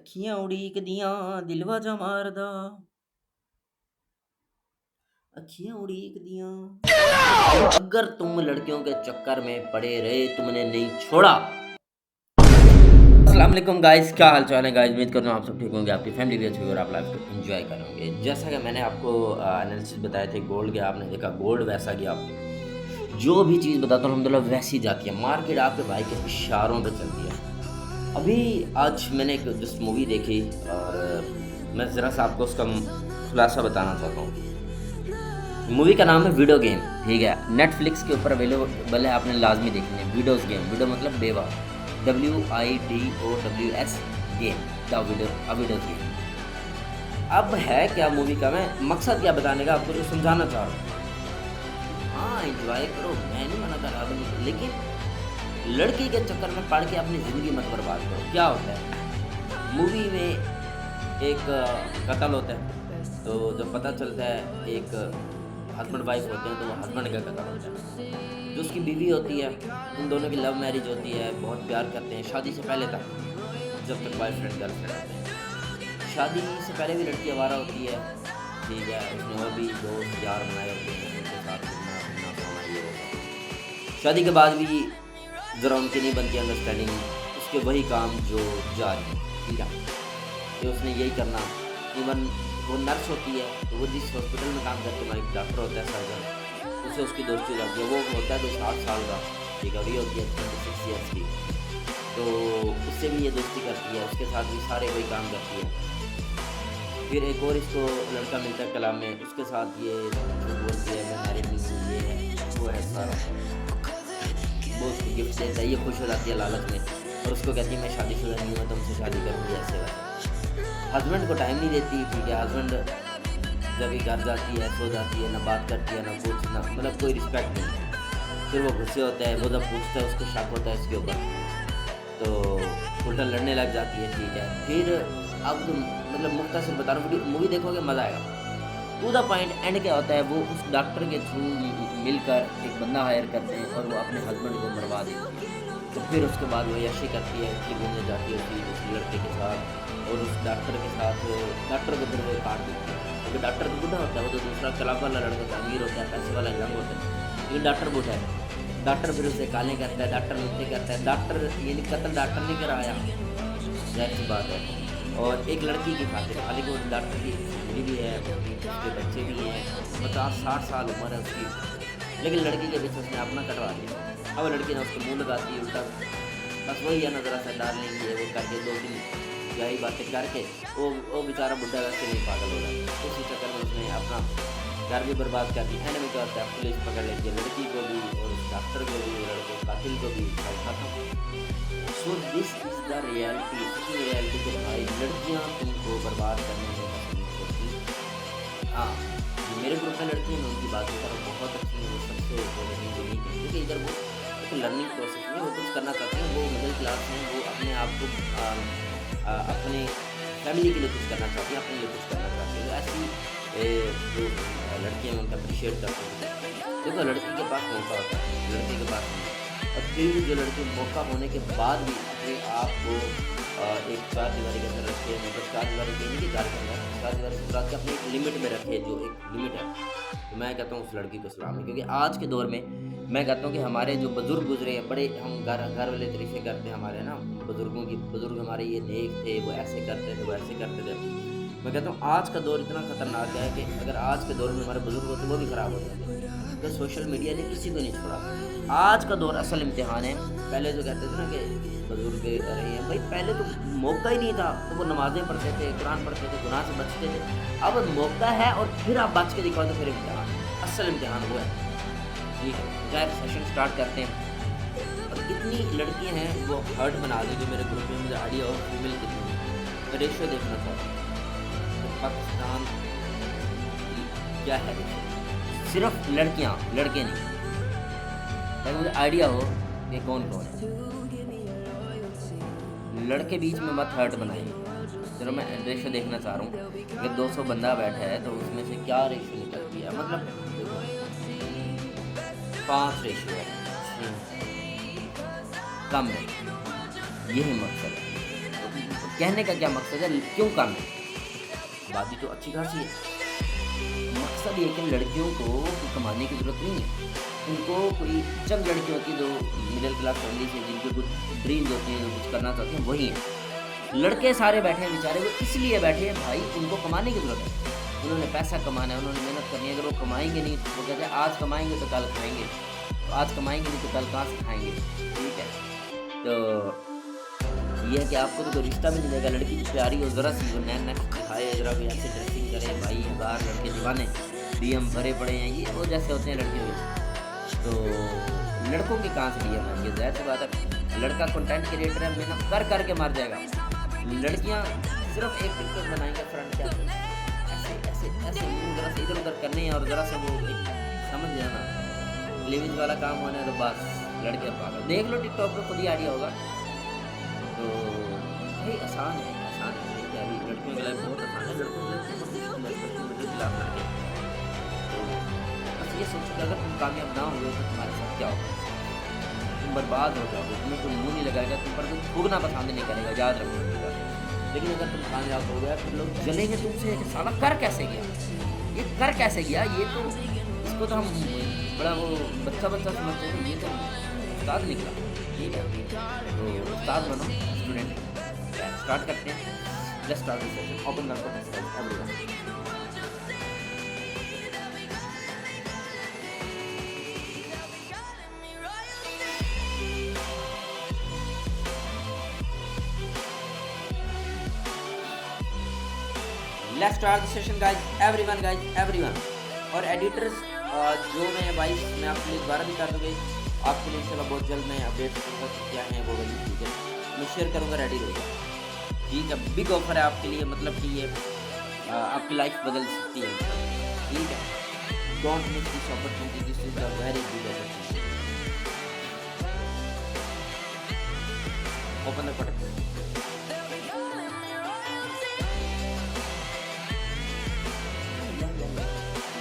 अखियां उड़ीक दियां दिलवा जा मारदा अखियां उड़ीक दियां। अगर तुम लड़कियों के चक्कर में पड़े रहे तुमने नहीं छोड़ा। अस्सलाम वालेकुम गाइस, क्या हाल चाल है गाइस। उम्मीद करता हूँ आप सब ठीक होंगे, आपकी फैमिली भी अच्छी होगी और आप लाइफ को एंजॉय करेंगे। जैसा कि मैंने आपको एनालिसिस बताए थे गोल्ड के, आपने देखा गोल्ड वैसा गया। जो भी चीज़ बताता हूँ अल्हम्दुलिल्लाह वैसी जाती है। मार्केट आपके भाई के इशारों पे चलती है। अभी आज मैंने एक जस्ट मूवी देखी और मैं ज़रा सा आपको उसका खुलासा बताना चाहता हूँ। मूवी का नाम है वीडियो गेम, ठीक है। नेटफ्लिक्स के ऊपर अवेलेबल है, आपने लाजमी देखनी है। वीडियोस गेम, वीडियो मतलब बेवा, WIDOWS game, the video game. अब है क्या मूवी का, मैं मकसद क्या बताने का आपको जो समझाना चाह रहा हूँ। हाँ एंजॉय करो, मैं नहीं मना कर रहा, लेकिन लड़की के चक्कर में पड़ के अपनी ज़िंदगी मत बर्बाद करो। क्या होता है मूवी में, एक कत्ल होता है, तो जब पता चलता है एक हस्बैंड वाइफ होते हैं तो वो हस्बैंड का कत्ल होता है। जो उसकी बीवी होती है, उन दोनों की लव मैरिज होती है, बहुत प्यार करते हैं शादी से पहले तक, जब तक बॉयफ्रेंड गर्लफ्रेंड होते हैं। शादी से पहले भी लड़की आवारा होती है, ठीक है। उसने और भी दोस्त यार बनाए होते हैं, उनके साथ घूमना फिरना खाना ये होगा। शादी के बाद भी ज़रा उनकी नहीं बनती अंडरस्टैंडिंग, उसके वही काम जो जारी है, ठीक है। कि उसने यही करना। इवन वो नर्स होती है तो वो जिस हॉस्पिटल में काम करती है, एक डॉक्टर होता है सर्जन, उससे उसकी दोस्ती हो जाती है। वो होता है तो 60 साल का, ठीक है, और ये होती है 26 ईयर्स की, तो उससे भी ये दोस्ती करती है, उसके साथ भी सारे वही काम करती है। फिर एक और इसको लड़का मिलता है कलाम में, उसके साथ ये झूठ बोलती है, मैं मैरिड नहीं हूँ, ये है वो है सारा। वो उसको गिफ्ट देता है, ये खुश हो जाती है लालच में, और उसको कहती है मैं शादीशुदा नहीं हूँ, तुमसे शादी करूँगी, ऐसे वैसे। हस्बैंड को टाइम नहीं देती, ठीक है। हस्बैंड जब ही घर जाती है सो जाती है, ना बात करती है ना कुछ, ना मतलब कोई रिस्पेक्ट नहीं। फिर वो गुस्से होता है, वो जब पूछता है उसको शक होता है इसके ऊपर, तो उल्टा लड़ने लग जाती है, ठीक है। फिर अब तुम मतलब मुख्तसर बता रहा हूँ, मूवी देखोगे मज़ा आएगा। टू द पॉइंट एंड क्या होता है, वो उस डॉक्टर के थ्रू मिलकर एक बंदा हायर करते हैं और वो अपने हस्बैंड को मरवा देते हैं। तो फिर उसके बाद वो यशी करती है कि घूमने जाती होती है उस लड़के के साथ और उस डॉक्टर के साथ। डॉक्टर को फिर वो काट देती है, क्योंकि डॉक्टर तो बूढ़ा होता है, वो तो दूसरा क्लब वाला लड़का होता है, अमीर होता है, पैसे वाला यंग होता है, लेकिन डॉक्टर बूढ़ा है। डॉक्टर फिर उसे काले करता है, डॉक्टर मिथ्ये करता है। डॉक्टर यानी कत्ल डॉक्टर ने कराया, जाहिर सी बात है। और एक लड़की की खातिर, हालांकि वो डॉक्टर की फैमिली भी है, उसके बच्चे भी हैं, 50-60 साल उम्र है उसकी, लेकिन लड़की के पीछे उसने अपना कटवा दिया। अब लड़की ने उसको मुँह लगाती है उल्टा, बस वही है ना, ज़रा सा डार्लिंग ये वो करके 2-3 यही बातें करके वो बेचारा बुढ़ा वैसे नहीं पागल हो रहा है। उसी चक्कर में उसने अपना घर भी बर्बाद कर दी। एंड में क्या होता है, पुलिस पकड़ लेती है लड़की को भी और उस डॉक्टर को भी, लड़के कातिल को भी, सब खत्म। So this is the reality. इसी रियलिटी के भाई लड़कियाँ तुमको बर्बाद करने में पसंद नहीं करती। हाँ, जो मेरे ग्रुप में लड़की हैं मैं उनकी बात कर रहा हूँ, बहुत अच्छी हैं, वो सबसे यूनिक है, क्योंकि इधर वो एक लर्निंग प्रोसेस में वो कुछ करना चाहते हैं, वो मिडिल क्लास हैं, वो अपने आप को अपने फैमिली के लिए कुछ करना चाहती हैं, अपने लिए कुछ करना चाहती हैं। तो ऐसी जो लड़कियाँ हैं उनका अप्रिशिएट करते हैं। देखो लड़की के पास मौका होता है, लड़के के पास नहीं। और फिर भी जो लड़के मौका होने के बाद भी अपने आप को एक चार दीवारी के अंदर रखे, मतलब चार दीवारी के नहीं कि घर के अंदर, चार दीवारी से के अपने एक लिमिट में रखे, जो एक लिमिट है, तो मैं कहता हूँ उस लड़की को सलाम है। क्योंकि आज के दौर में मैं कहता हूँ कि हमारे जो बुजुर्ग गुजरे हैं, बड़े हम घर वाले तरीके करते हैं हमारे ना, बुजुर्गों की, बुजुर्ग हमारे ये नेक थे, वो ऐसे करते थे, वो ऐसे करते थे। मैं कहता हूँ आज का दौर इतना खतरनाक है कि अगर आज के दौर में हमारे बुजुर्ग होते वो भी ख़राब हो जाते, तो सोशल मीडिया ने किसी को नहीं छोड़ा। आज का दौर असल इम्तिहान है। पहले जो कहते थे ना कि बुजुर्ग रहे हैं भाई, पहले तो मौका ही नहीं था, तो वो नमाज़ें पढ़ते थे, कुरान पढ़ते थे, गुनाह से बचते थे। अब मौका है और फिर आप बच के दिखाओ तो फिर इम्तिहान, असल इम्तिहान वो है, ठीक है। खैर सेशन स्टार्ट करते हैं। और कितनी लड़कियां हैं वो हर्ट बना दी, जो मेरे ग्रुप में मुझे आइडिया और फीमेल कितनी है, मैं रेशियो देखना चाहता हूँ तो पाकिस्तान की क्या है रेशियो। सिर्फ लड़कियाँ, लड़के नहीं, ताकि मुझे आइडिया हो कि कौन कौन है। लड़के बीच में मत हर्ट बनाइए। चलो मैं रेशियो देखना चाह रहा हूँ, अगर 200 बंदा बैठा है तो उसमें से क्या रेशियो निकलती है, मतलब 5 रेशियो है, कम है, यही मकसद है। कहने का क्या मकसद है, क्यों कम है? आबादी तो अच्छी खासी है। मकसद ये कि लड़कियों को कमाने की ज़रूरत नहीं है। उनको कोई चंद लड़की होती है जो मिडिल क्लास फैमिली से, जिनके कुछ ड्रीम्स होती हैं, जो कुछ करना चाहते हैं, वही हैं। लड़के सारे बैठे हैं बेचारे, वो इसलिए बैठे हैं भाई, उनको कमाने की ज़रूरत है। उन्होंने पैसा कमाना है, उन्होंने मेहनत करनी है। अगर वो कमाएंगे नहीं तो वो कहते हैं आज कमाएंगे तो कल खाएंगे, तो आज कमाएंगे नहीं तो कल कहाँ से खाएंगे। ठीक है, तो ये है कि आपको तो कोई रिश्ता भी नहीं देगा। लड़की की प्यारी हो, ज़रा सी वो नैन नक्श दिखाए, ज़रा भी ऐसे ड्रेसिंग करे, भाई हजार लड़के दीवाने डीएम भरे पड़े हैं, ये वो जैसे होते हैं लड़कियों के। तो लड़कों के कहाँ से डीएम आएंगे? ज़ाहिर सी बात है, लड़का कंटेंट क्रिएटर है, मेहनत कर करके मर जाएगा। लड़कियाँ सिर्फ एक पिक्चर बनाएंगे फ्रंट कैमरे, ऐसे ऐसे ऐसे मुँह ज़रा से इधर उधर करने हैं, और ज़रा सा वो एक समझ जाना लिविंग वाला काम होना है, तो बस लड़के पागल। देख लो टिकटॉक पर, खुद ही आइडिया होगा। तो भाई आसान है, आसान है क्या? अभी लड़कियों के लिए बहुत आसान है, लड़कों के लिए बहुत मुश्किल है, मिडिल क्लास लड़के। तो बस ये सोचो कि अगर तुम कामयाब ना हुए तो तुम्हारे साथ क्या होगा? तुम बर्बाद हो जाओगे, तुम्हें कोई मुँह नहीं लगाएगा, तुम पर कोई थूकना पसंद नहीं करेगा, याद रखो ये बात। लेकिन अगर तुम कामयाब हो गया तो लोग जलेंगे तुमसे कि साला कर कैसे गया, ये कर कैसे गया, ये तो इसको तो हम बड़ा वो बच्चा समझते हैं, ये तो उस्ताद निकला। ठीक है, तो उस्ताद बनो, स्टूडेंट। स्टार्ट करते हैं, let's start this session. Open the everyone. Let's start this session guys, everyone. और एडिटर्स जो मैं भाई मैं आपके लिए दोबारा भी कर दूँगी, आपके लिए इंशाल्लाह बहुत जल्द मैं अपडेट क्या है वो वाली चीज़ें मैं शेयर करूँगा, रेडी रहेगा। ठीक है, बिग ऑफर है आपके लिए, मतलब कि ये आपकी लाइफ बदल सकती है। ठीक है, don't miss this opportunity, this is a very big opportunity. Open the product.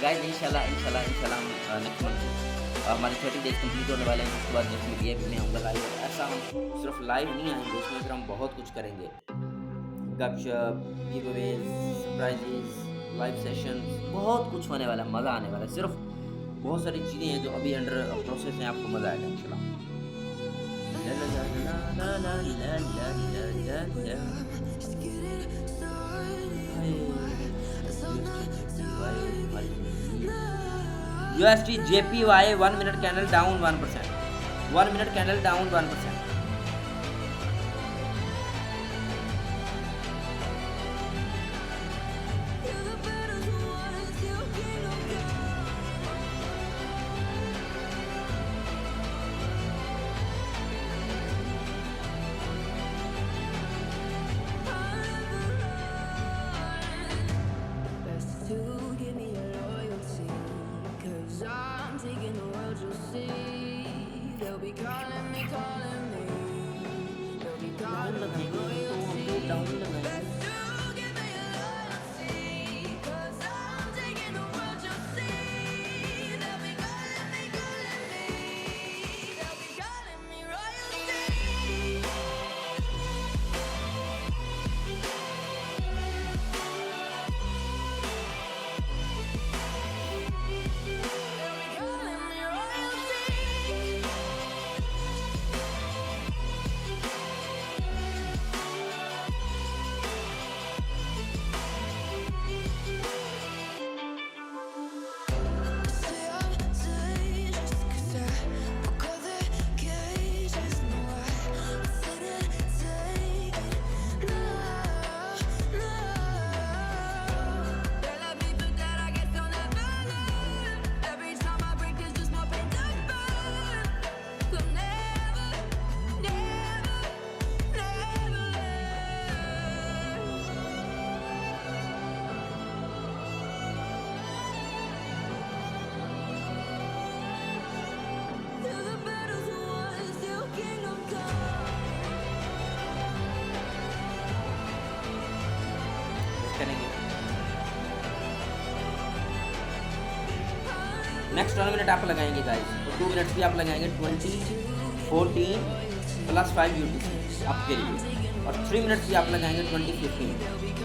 Guys इंशाल्लाह हम नेक्स्ट मंथ हमारे 30 डेज कंप्लीट होने वाले हैं। उसके बाद नेक्स्ट वीडियो भी मैं आऊँगा लाइव। ऐसा हम सिर्फ लाइव नहीं आएंगे, उसमें फिर हम बहुत कुछ करेंगे, गपशप, give Awez, surprises, live sessions, बहुत कुछ होने वाला है, मज़ा आने वाला है। सिर्फ बहुत सारी चीज़ें हैं जो अभी अंडर प्रोसेस हैं, आपको मज़ा आएगा इंशाल्लाह। USD JPY 1 minute candle down 1%. 1 minute candle down 1%. Next 12 minute आप लगाएंगे गाइस, तो 2 मिनट्स भी आप लगाएंगे 2014 +5 UTC आपके लिए। और 3 मिनट्स भी आप लगाएंगे 2015,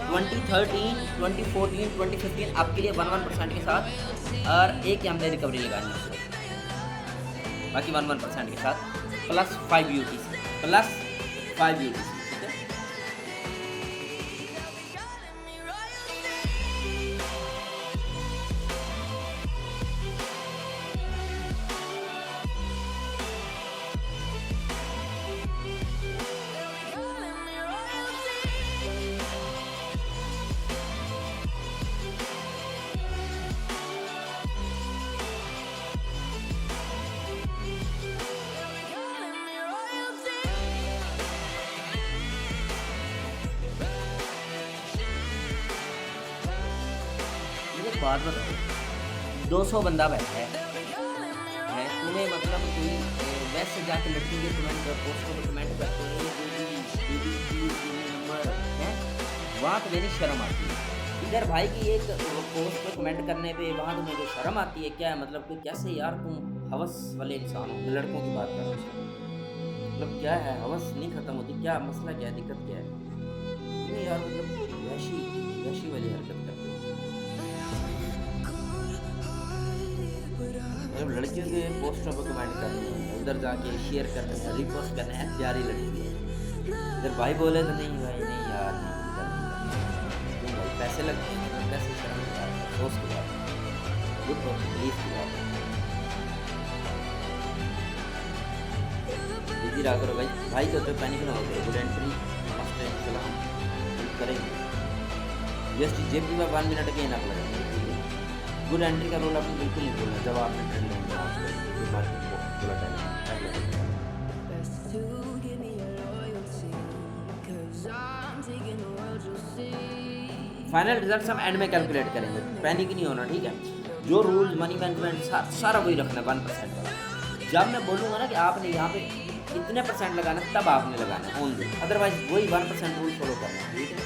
2013, 2014, 2015 आपके लिए 11% के साथ, और एक ही हमने रिकवरी लगानी है उसमें, बाकी 11% के साथ प्लस 5 UTC, प्लस 5 UTC। बात बताओ, 200 बंदा बैठा है, तुम्हें मतलब कोई वैसे जाके लड़की के कमेंट पोस्ट को कमेंट करते हैं नंबर है, वहाँ तो मेरी शर्म आती है। इधर भाई की एक पोस्ट पे कमेंट करने पे वहाँ तुम्हें जो शर्म आती है, क्या है मतलब कि कैसे यार तुम हवस वाले इंसान हो, लड़कों की बात कर रहे हो, मतलब क्या है हवस नहीं खत्म होती, क्या मसला, क्या दिक्कत क्या है तुम्हें यार, मतलब वैशी वाली हरकत करते हो। मतलब लड़कियों के पोस्टों पर कमेंट करनी है, उधर जाके शेयर करना है, रिपोस्ट करना है, प्यारी लड़की है, इधर भाई बोले तो नहीं भाई नहीं यार नहीं, क्यों भाई पैसे लगते हैं, पैसे शर्म की बात है, सोच की बात है, गुड फॉर बिलीफ की बात है। बिजी रहा करो भाई, भाई तो पैनिक ना हो गए, गुड एंट्री मस्ट इंशाल्लाह हम करेंगे। जस्ट जेपी में 1 मिनट के ना लगेंगे। गुड एंट्री का रोल आपने बिल्कुल नहीं बोलना, जब आपने ट्रेंड लेना मार्केट को पूरा टाइम। फाइनल रिजल्ट हम एंड में कैलकुलेट करेंगे, पैनिक नहीं होना, ठीक है। जो रूल्स मनी मैनेजमेंट सारा वही रखना 1% वाला। जब मैं बोलूँगा ना कि आपने यहाँ पे इतने % लगाना, तब आपने लगाना ओनली, अदरवाइज वही 1% रूल फॉलो करना, ठीक है।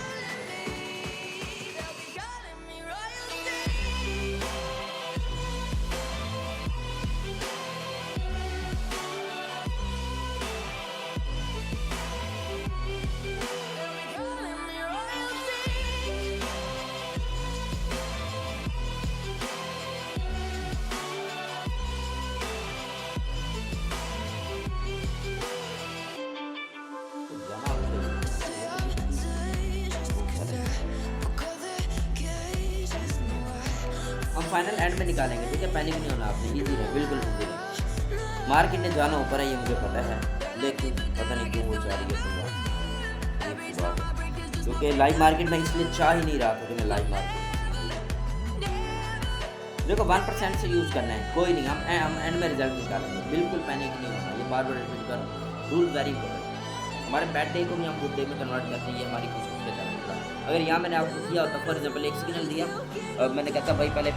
फाइनल एंड में निकालेंगे, ठीक है, पैनिक नहीं होना आपने, इजी है, बिल्कुल इजी है। मार्केट ने जाना ऊपर है ये मुझे पता है, लेकिन पता नहीं क्यों वो चाह रही है, क्योंकि लाइव मार्केट में इसलिए चाह ही नहीं रहा था कि मैं लाइव मार्केट, देखो 1% से यूज़ करना है, कोई नहीं, हम एंड में रिजल्ट निकालेंगे, बिल्कुल पैनिक नहीं होना, ये बार बार रिपीट कर, रूल वेरी इंपॉर्टेंट। हमारे बैड डे को भी हम गुड डे में कन्वर्ट करते हैं, ये हमारी खुशखबरी का। अगर यहाँ मैंने आपको किया होता, फॉर एग्जाम्पल एक सिग्नल दिया, मैंने कहता भाई पहले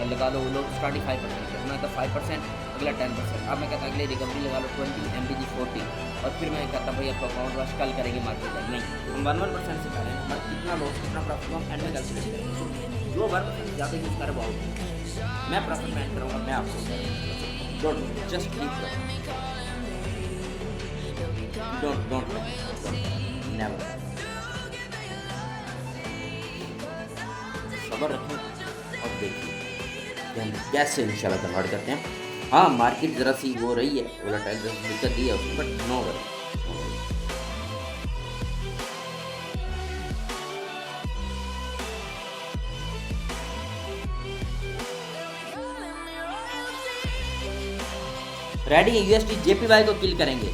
लगा लो, वो लोग स्टार्टिंग 5% है, मैं कहता 5%, अगला 10%, अब मैं कहता अगले रिकवरी लगा लो 20, MBG 40, और फिर मैं कहता भाई आपका अकाउंट वाश कल करेंगे मार्केट में, नहीं, हम 1% से करें, हमारा कितना लॉस कितना प्रॉफिट हम एंड में कैलकुलेट करेंगे, जो 1% ज़्यादा यूज़ करे वो मैं प्रॉफिट में एंड करूँगा, मैं आपको don't just leave don't never, सब्र रखें और देखिए कि हम कैसे इंशाल्लाह कन्वर्ट करते हैं। हाँ मार्केट ज़रा सी वो रही है, वोलेटाइल दिक्कत दी है उसमें, बट नो वरी। रेडी है, USD JPY को किल करेंगे,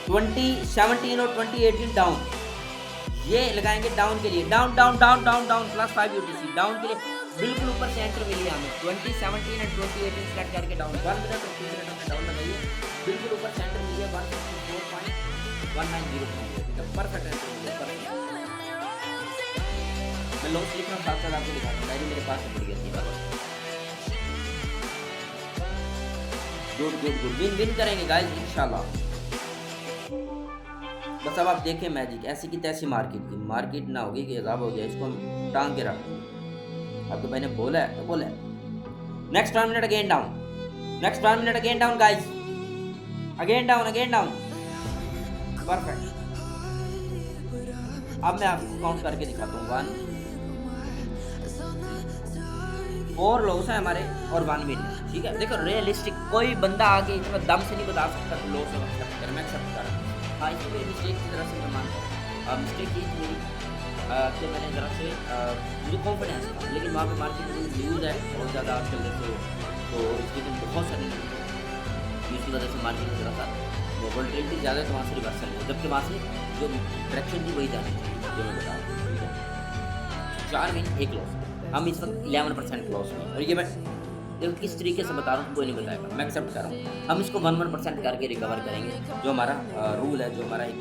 2017 और 2018 डाउन, ये लगाएंगे डाउन के लिए, down down down down down plus 5 UTC down के लिए, बिल्कुल ऊपर से एंटर मिली हमें, 2017 एंड 2018 सेट करके डाउन, 1 मिनट और 2 मिनट में डाउन लगाइए, बिल्कुल ऊपर से एंटर मिली है 164.190, ठीक है, परफेक्ट एंटर मिली है। मैं लॉस लिख रहा हूँ, साथ साथ आपको दिखाता हूँ, डायरी मेरे पास पड़ गई थी, good good good, win win करेंगे गाइस इंशाल्लाह। बस अब आप देखें मैजिक, ऐसी की तैसी मार्केट ना होगी कि अज़ाब हो गया, इसको हम टांग के रख देंगे। आपके भाई ने बोला है तो बोला है। Next 1 minute again down, next 1 minute again down guys, again down, perfect, अब मैं आपको काउंट करके दिखाता हूँ। 1 4 लॉस है हमारे और 1 विन है, ठीक है। देखो रियलिस्टिक कोई बंदा आके इतना दम से नहीं बता सकता कि लॉस है, एक्सेप्ट कर, मैं एक्सेप्ट कर रहा हूँ। हाँ, इसमें मेरी मिस्टेक की तरह से मैं मानता हूँ। मिस्टेक ये थी मेरी कि मैंने ज़रा से मुझे कॉन्फिडेंस था, लेकिन वहाँ पे मार्केट में न्यूज़ है बहुत ज़्यादा आजकल जैसे, तो इसके दिन बहुत सारी न्यूज़ की वजह से मार्केट में ज़रा सा वोलेटिलिटी ज़्यादा, तो वहाँ से रिवर्सल है, जबकि वहाँ से जो डायरेक्शन थी वही जानी चाहिए, जो मैं बता रहा हूँ, ठीक है। 4 विन 1 लॉस, हम इस वक्त 11% लॉस में, और ये मैं देखो किस तरीके से बता रहा हूँ कोई नहीं बताएगा, मैं एक्सेप्ट कर रहा हूँ। हम इसको 1% करके रिकवर करेंगे, जो हमारा रूल है, जो हमारा एक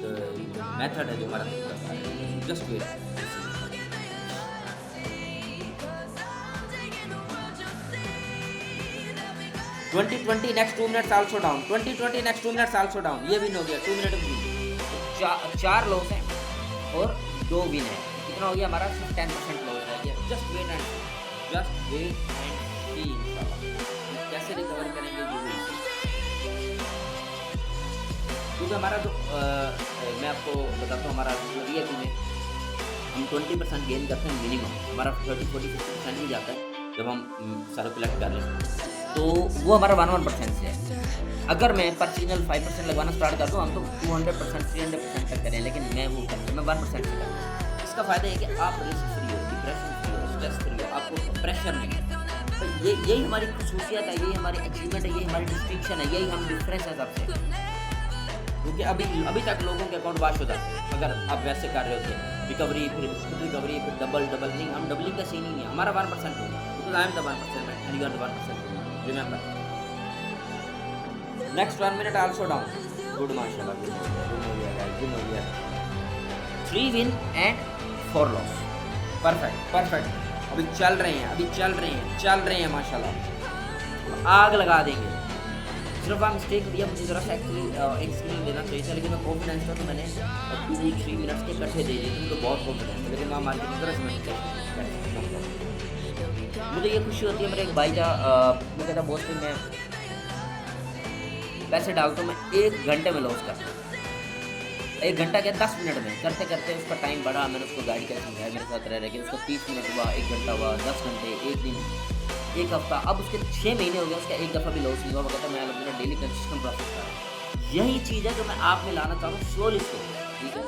मेथड है, जो हमारा just wait. 2020 next 2 minutes also down, 2020 next 2 minutes also down, ये विन हो गया 2 मिनट विन। 4 लॉस हैं और 2 विन है, कितना हो गया हमारा 10% लॉस रह गया। जस्ट वेट एंड सी इंशाल्लाह कैसे रिकवर करेंगे, क्योंकि हमारा जो मैं आपको बताता हूँ, हमारा रियलिटी में हम 20% गेन करते हैं मिनिमम, हमारा 30-40-50% भी जाता है जब हम सारा कलेक्ट कर लेते हैं, तो वो हमारा 1% से है। अगर मैं पर सिग्नल 5% लगवाना स्टार्ट कर दूँ, हम तो 200% 300% तक करें, लेकिन मैं वो करता, मैं 1% से करता हूँ। इसका फ़ायदा है कि आप रिस्क फ्री हो, डिप्रेशन फ्री हो, स्ट्रेस फ्री हो, आपको प्रेशर नहीं है। तो यही हमारी खसूसियत है, यही हमारी अचीवमेंट है, यही हमारी डिस्टिंक्शन है, यही हम डिफरेंस है सबसे। क्योंकि अभी तक लोगों के अकाउंट वाश हो जाते हैं अगर आप वैसे कर रहे होते, रिकवरी फिर डबल नहीं, हम डबलिंग का सीन ही नहीं है, हमारा 1% होगा, because I am the 1% and you are the 1%, remember. Next 1 minute also down, good माशाल्लाह, गुड हो गया। 3 विन एंड 4 लॉस, परफेक्ट। अभी चल रहे हैं माशाल्लाह, आग लगा देंगे। सिर्फ आप मिस्टेक दिया, मुझे ज़रा सा एक्चुअली एक स्क्रीन देना चाहिए था, लेकिन मैं कॉन्फिडेंस था, तो मैंने 2-3 मिनट्स के इकट्ठे दे दिए थे, तो बहुत कॉन्फिडेंस था, लेकिन वहाँ मार्केट में मुझे ये खुशी होती है। मेरा एक भाई था, वो कहता बहुत दिन मैं पैसे डालता हूँ, मैं 1 घंटे में लॉस करता हूँ, 1 घंटा क्या 10 मिनट में करते उसका टाइम बढ़ा, मैंने उसको गाइड किया, समझाया, मेरे साथ रह कि उसको 30 मिनट हुआ, 1 घंटा हुआ, 10 घंटे, 1 दिन, 1 हफ्ता, अब उसके 6 महीने हो गए, उसका एक दफ़ा भी लॉस नहीं हुआ। वो कहता मैं अलग डेली कंसिस्टेंट प्रॉफिट कर रहा हूँ। यही चीज़ है जो मैं आप में लाना चाह रहा हूँ, स्लोली, ठीक है।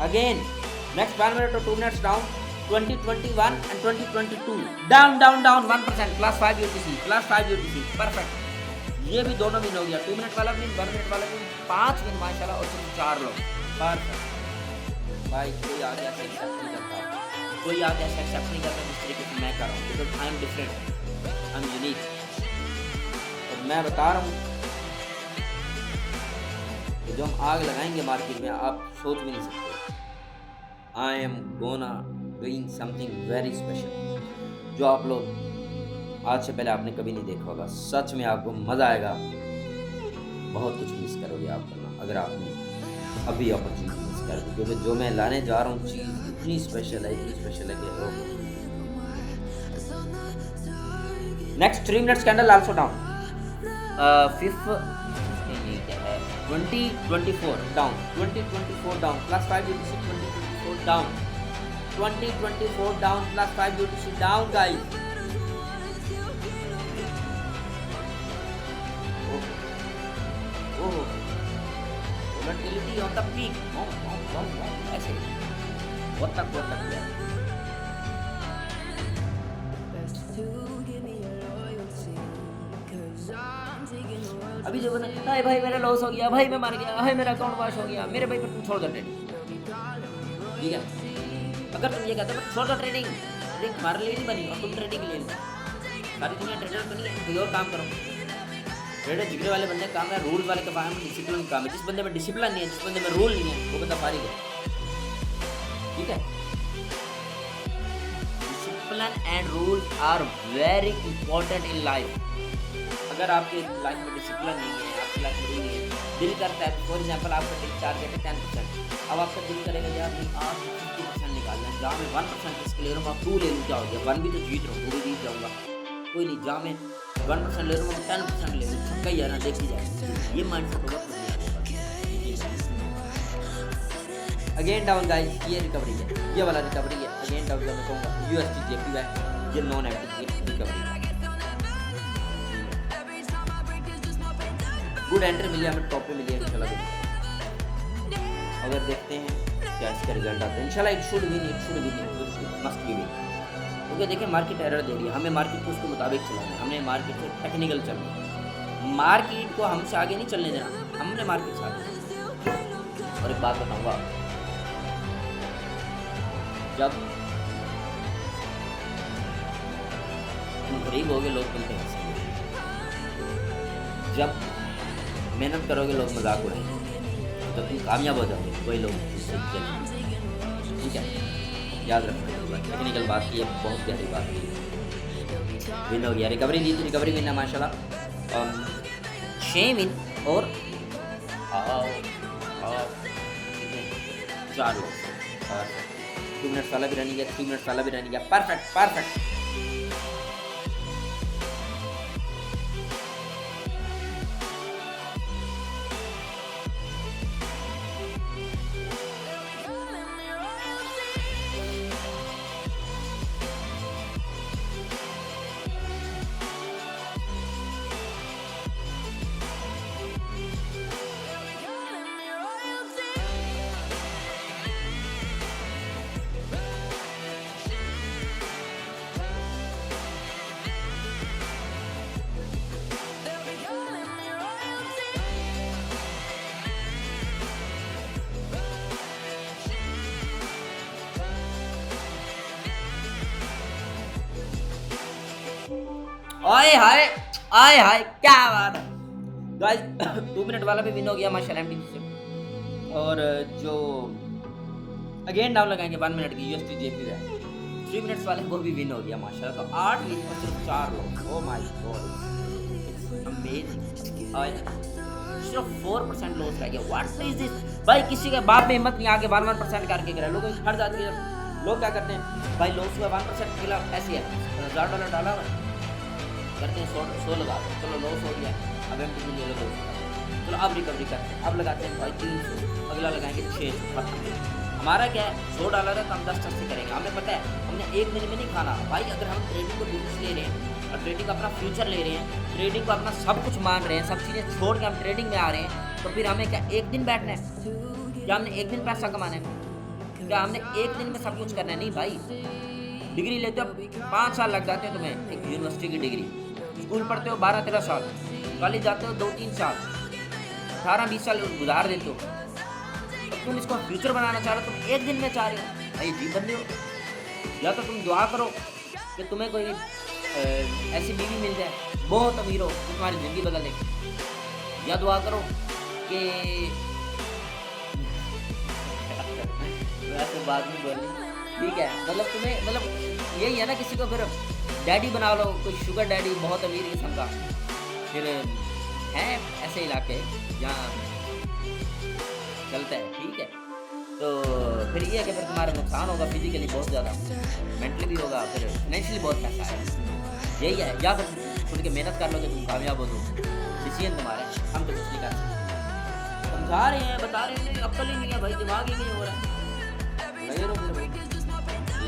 अगेन नेक्स्ट 1 मिनट और 2 minutes down, 2021 and 2022 down 1% +5 UTC, perfect. ये भी दोनों विन हो गया, 2 मिनट वाला विन, 1 मिनट वाला विन, 5 विन माशाल्लाह, और 4 लोग, परफेक्ट। भाई कोई आगे ऐसे एक्सेप्ट नहीं करता जिस तरीके से मैं कर रहा हूँ, because I am different, I am unique. और मैं बता रहा हूँ कि जो हम आग लगाएंगे मार्केट में, आप सोच भी नहीं सकते। I am gonna doing something very special, जो आप लोग आज से पहले आपने कभी नहीं देखा होगा। सच में आपको मज़ा आएगा, बहुत कुछ मिस करोगे आप करना अगर आपने अभी अपॉर्चुनिटी मिस कर दी, क्योंकि जो मैं लाने जा रहा हूँ चीज़ इतनी स्पेशल है कि next 3 minutes candle also down, 2024 down, 2024 down, +5 UTC, 2024 down, 2024 down, +5 UTC down guys. Volatility on the peak, ऐसे बहुत तक गया। अभी जो बना, हाय भाई मेरा लॉस हो गया, भाई मैं मर गया, हाय मेरा अकाउंट वॉश हो गया, मेरे भाई पर तुम छोड़ दो ट्रेडिंग, ठीक है। अगर तुम ये कहते हो छोड़ दो ट्रेडिंग हमारे लिए नहीं बनी और तुम ट्रेडिंग ले लो, सारी दुनिया ट्रेडर बनी है, कोई और काम करो। ट्रेडर जिगरे वाले बंदे काम है, रूल वाले का काम है, डिसिप्लिन काम है। जिस बंदे में डिसिप्लिन नहीं है, जिस बंदे में रूल नहीं है, वो बंदा फारिग है, ठीक है। Discipline and rule are very important in life. अगर आपके लाइफ में डिसिप्लिन नहीं है, आपकी लाइफ में रूल नहीं है, दिल करता है, फॉर एग्जाम्पल आपका दिल चार्ज है 10%, अब आपका दिल करेगा यार नहीं आप 50% निकालना है, जहाँ मैं 1% रिस्क ले रहा हूँ, आप 2 ले लूँ, क्या हो गया, 1 भी तो जीत रहा हूँ, 2 भी जीत जाऊँगा, कोई नहीं, जहाँ मैं 1% ले रहा हूँ 10% ले लूँ, छक्का ही है ना, देखी जाए। ये माइंड सेट होगा। अगेन डाउन गाइस, ये रिकवरी है, ये वाला रिकवरी है। अगेन डाउन मैं कहूँगा यूएसटी जेपी है, ये नॉन एक्टिव रिकवरी है। गुड एंट्री मिली हमें, टॉप पे मिली है इंशाल्लाह। अगर देखते हैं क्या इसका रिजल्ट आता है, इंशाल्लाह it should win, must be win. क्योंकि देखिए मार्केट एरर दे रही है, हमें मार्केट को उसके मुताबिक चलाना है, हमने मार्केट से टेक्निकल चलना है, मार्केट को हमसे आगे नहीं चलने देना, हमने मार्केट से आगे। और एक बात बताऊंगा, जब तुम गरीब होगे लोग मिलते हैं, जब मेहनत करोगे लोग मजाक उड़ाएंगे, जब तुम कामयाब हो जाओगे वही लोग चलेंगे। ठीक है, याद रखना। टेक्निकल बात की है, बहुत गहरी बात की। विन हो गया, रिकवरी दी थी, रिकवरी विन है माशाल्लाह। 6 विन और 4 लोग। 2 मिनट वाला भी रनिंग है, 3 मिनट वाला भी रनिंग है। Perfect perfect. ओए हाय आए हाय, क्या बात है गाइस। 2 मिनट वाला भी विन हो गया माशाल्लाह एमटी से। और जो अगेन डाउन लगाएंगे 1 मिनट की यूएसटी जेपी है, 3 मिनट्स वाले वो भी विन हो गया माशाल्लाह। तो 8 विन पर सिर्फ 4 लोग। Oh my God, amazing. और सिर्फ 4% लॉस रह गया। व्हाट इज दिस भाई, किसी के बाप में हिम्मत नहीं आके 1% करके करा। लोग हट जाती है, लोग क्या करते हैं भाई, लॉस हुआ 1% मिला, ऐसे है $1000 डाला हुआ करते हैं, 100 लगा दो, चलो लॉस हो गया, अब एम टी ले लो 200, चलो अब रिकवरी करते हैं, अब लगाते हैं भाई 300, अगला लगाएंगे 600। हमारा क्या है, $100 है तो हम 10 से करेंगे। हमें पता है हमने एक दिन में नहीं खाना भाई। अगर हम ट्रेडिंग को बिजनेस ले रहे हैं और ट्रेडिंग अपना फ्यूचर ले रहे हैं, ट्रेडिंग को अपना सब कुछ मान रहे हैं, सब चीज़ें छोड़ के हम ट्रेडिंग में आ रहे हैं, तो फिर हमें क्या एक दिन बैठना है? क्या हमने एक दिन पैसा कमाना है? क्या हमने एक दिन में सब कुछ करना है? नहीं भाई। डिग्री लेते हो 5 साल लग जाते हैं तुम्हें, एक यूनिवर्सिटी की डिग्री। स्कूल पढ़ते हो 12-13 साल, कॉलेज जाते हो 2-3 साल, 18-20 साल गुजार देते हो। अब तुम इसको फ्यूचर बनाना चाह रहे हो, तुम एक दिन में चाह रहे हो भाई, जी बंदे हो। या तो तुम दुआ करो कि तुम्हें कोई ऐसी बीवी मिल जाए बहुत अमीर हो, तुम्हारी ज़िंदगी बदल दे, या दुआ करो कि वैसे बात नहीं बोलनी, ठीक है। मतलब तुम्हें मतलब यही है ना, किसी को फिर डैडी बना लो, कोई शुगर डैडी बहुत अमीर किस्म का। फिर हैं ऐसे इलाके जहाँ चलता है, ठीक है। तो फिर ये है कि फिर तुम्हारा नुकसान होगा, फिजिकली बहुत ज़्यादा, मेंटली भी होगा, फिर फाइनेंशियली बहुत पैसा आएगा। यही है, या फिर खुद के मेहनत कर लो कि तुम कामयाब हो, तो डिसीजन तुम्हारा है, हम तो कुछ नहीं कर सकते। समझा रहे हैं, बता रहे हैं, अक्ल ही नहीं है भाई, दिमाग ही नहीं हो रहा है। लगे रहो फिर भाई,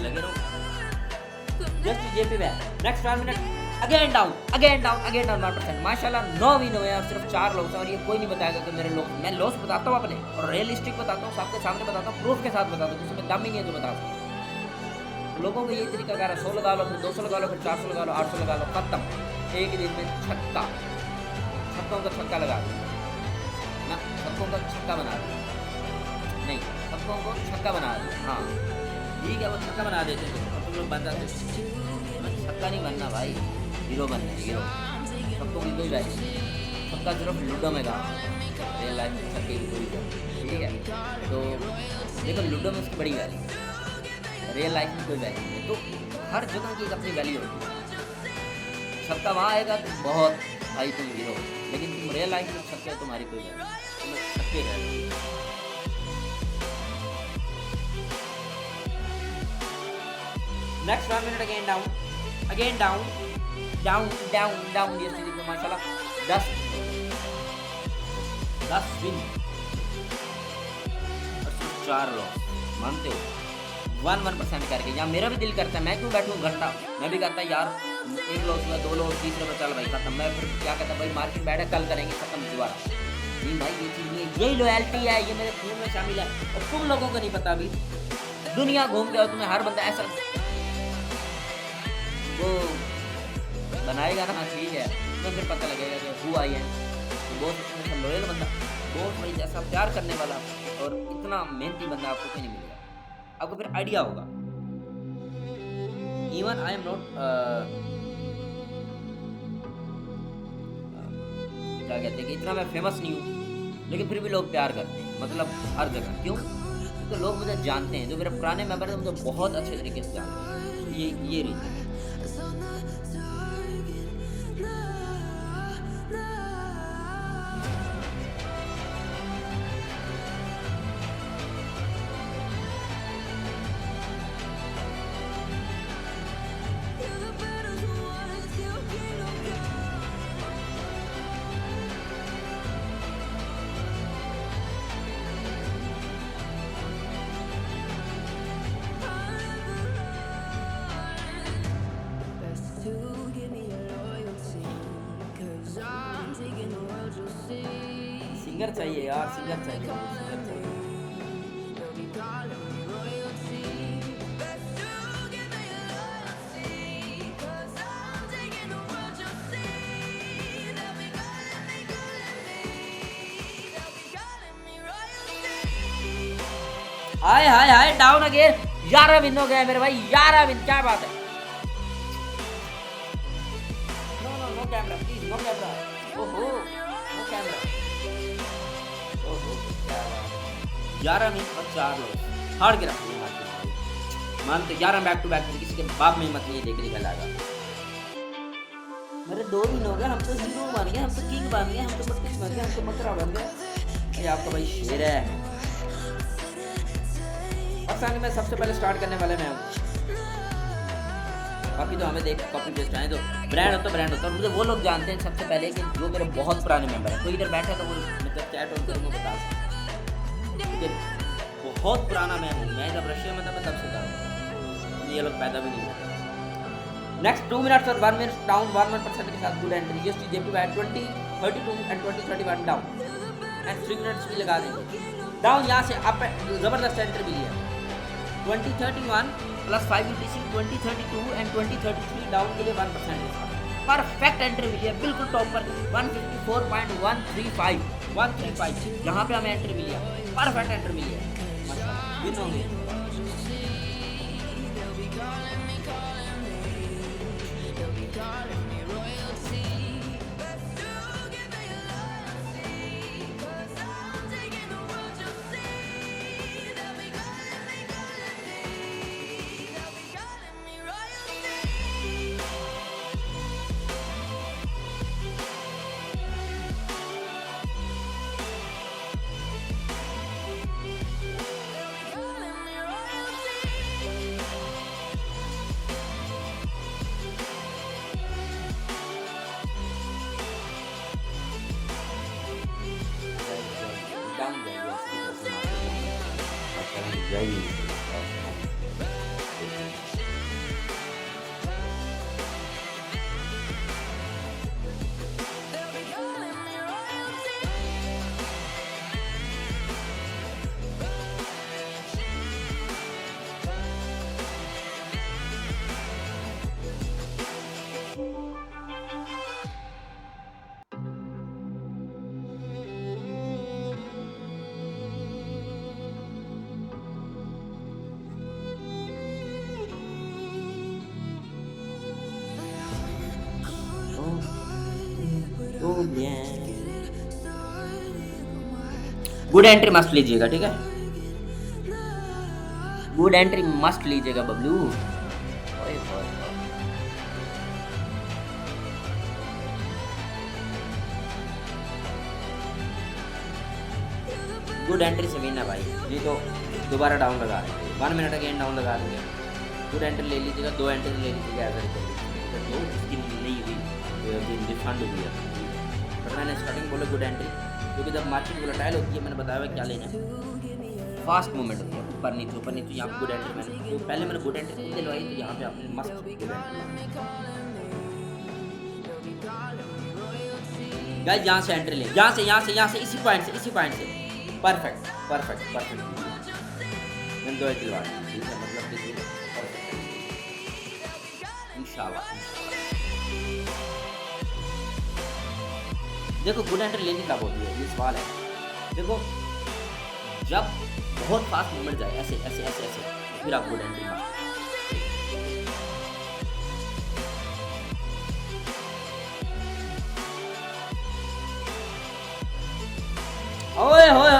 लगे रहो। जस्ट जेपी में नेक्स्ट 1 मिनट, अगेन डाउन 1% माशाल्लाह। 9 विन हुए और सिर्फ 4 लोग। और ये कोई नहीं बताएगा कि मेरे लोग, मैं लॉस बताता हूँ अपने, और रियलिस्टिक बताता हूँ, सबके सामने बताता हूँ, प्रूफ के साथ बताता हूँ, जिसमें दम ही नहीं है तो बता सकते। लोगों को यही तरीका कर रहा है, 100 लगा लो, फिर 200 लगा लो, फिर 400 लगा लो, 800 लगा लो, खत्म। एक ही दिन में छक्कों का छक्का लगा दो ना, छक्कों का छक्का बना दो, नहीं छक्कों को छक्का बना दो। हाँ ठीक है, वो छक्का बना देते हैं, तो तुम लोग बन जाते। छक्का नहीं बनना भाई, हीरो बनना है, हीरो। छक्कों की कोई वैल्यू नहीं, छक्का सिर्फ लूडो में काम, रियल लाइफ में छक्के की कोई वैल्यू, ठीक है। तो देखो लूडो में उसकी बड़ी वैल्यू, रियल लाइफ में कोई वैल्यू नहीं। तो हर जगह की एक अपनी वैल्यू होती है। छक्का वहाँ आएगा तो बहुत भाई तुम हीरो, लेकिन तुम रियल लाइफ में छक्के तुम्हारी कोई वैल्यू, तुम छक्के रह। Next 1 minute, again down down down down ये सीरीज में माशाल्लाह 10 विन और सिर्फ 4 लॉस, मानते हो? 1% करके। यहाँ मेरा भी दिल करता है, मैं क्यों बैठूँ घंटा, मैं भी कहता यार 1 लॉस हुआ 2 लॉस, तीसरे में चल भाई खत्म। मैं फिर क्या कहता भाई मार्केट बैठे कल करेंगे खत्म दोबारा। नहीं भाई ये चीज़ नहीं है, यही लॉयल्टी है, ये मेरे खून में शामिल है। और तुम लोगों को नहीं पता अभी, दुनिया घूम के और तुम्हें हर बंदा ऐसा वो बनाएगा ना ठीक है, तो फिर पता लगेगा कि हु आई है। तो बहुत लॉयल बंदा, बहुत भाई जैसा प्यार करने वाला और इतना मेहनती बंदा आपको कहीं नहीं मिलेगा। आपको फिर आइडिया होगा। इवन आई एम नॉट क्या कहते हैं कि इतना मैं फेमस नहीं हूँ, लेकिन फिर भी लोग प्यार करते हैं, मतलब हर जगह। क्यों? क्योंकि लोग मुझे जानते हैं, जो मेरे पुराने मेंबर हैं मुझे बहुत अच्छे तरीके से जानते हैं। ये रीज़न है। सिंगर चाहिए यार, सिंगर चाहिए, सिंगर चाहिए। Hi hi hi down again, 11 win हो गया मेरे भाई, 11 विन, क्या बात है। No no no camera please, no camera, ओहो नो कैमरा, ओहो क्या बात है। 11 विन और 4 लॉस, हार गिरा मानते। 11 बैक टू बैक, किसी के बाप में हिम्मत नहीं देखने का लगा। मेरे 2 विन हो गए, हम तो हीरो बन गए, हम तो किंग बन गए, हम तो सब कुछ बन गए, हम तो मकरा बन गए। ये आपका भाई शेर है। पाकिस्तान में सबसे पहले स्टार्ट करने वाले मैं हूँ। बाकी तो हमें देख कॉपी पेस्ट आए, तो ब्रांड होता और मुझे वो लोग जानते हैं सबसे पहले कि जो मेरे बहुत पुराने मेंबर हैं। कोई इधर बैठा है तो वो मतलब चैट ऑन करूँगा, बता सकता हूँ बहुत पुराना मैं हूँ। मैं जब रशिया में था मैं तब से था, ये लोग पैदा भी नहीं हुए। नेक्स्ट 2 मिनट्स और 1 मिनट डाउन 1% के साथ good entry. USD JPY 20 32 and 20 31 down and 3 minutes भी लगा देंगे डाउन। यहाँ से अप जबरदस्त एंट्री भी लिया। 2031 प्लस 5 UTC 2032 एंड 2033 डाउन के लिए 1% परफेक्ट एंट्री मिली है, बिल्कुल टॉप पर 154.135 135 यहाँ पे हमें एंट्री मिली है, परफेक्ट एंट्री मिली है। विन हो गए। गुड एंट्री मस्ट लीजिएगा, ठीक है? गुड एंट्री मस्ट लीजिएगा बबलू। गुड एंट्री से विन है भाई, जी तो दोबारा डाउन लगा देंगे, 1 मिनट अगेन डाउन लगा देंगे। गुड एंट्री ले लीजिएगा, 2 एंट्री ले लीजिएगा, ऐसा नहीं, जिसकी नहीं हुई रिफंड हुई है, बट मैंने स्टार्टिंग बोला गुड एंट्री, क्योंकि जब मार्केट वोलेटाइल होती है मैंने बताया हुआ क्या लेना है, फास्ट मूवमेंट होती है, ऊपर नीचे यहाँ पे गुड एंट्री मैंने तो पहले मैंने गुड एंट्री दिलवाई, तो यहाँ पे आपने मस्त गुड एंट्री गाइस, यहाँ से एंट्री ले, यहाँ से इसी पॉइंट से परफेक्ट मैंने दो दिलवा ठीक है, मतलब कि इंशाल्लाह। देखो गुड एंट्री लेनी कब होती है, ये सवाल है। देखो जब बहुत फास्ट मूवमेंट जाए ऐसे तो फिर आप गुड एंट्री मार। ओए होए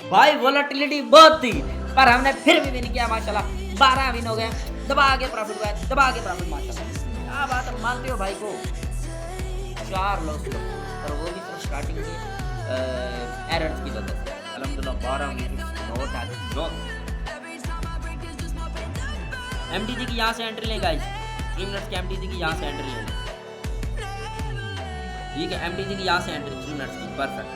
भाई, वोलेटिलिटी बहुत थी पर हमने फिर भी विन किया माशाल्लाह, 12 विन हो गए, दबा के प्रॉफिट माशाल्लाह। क्या बात है, मानते हो भाई को 4 लॉस और वो भी सिर्फ स्टार्टिंग के एरर्स की वजह से। अल्हम्दुलिल्लाह 12 विन नोट आज नोट। एमटीजी की यहाँ से एंट्री लें गाइस, 3 मिनट्स की एमटीजी की यहाँ से एंट्री लें, ठीक है। एमटीजी की यहाँ से एंट्री 3 मिनट्स की, परफेक्ट।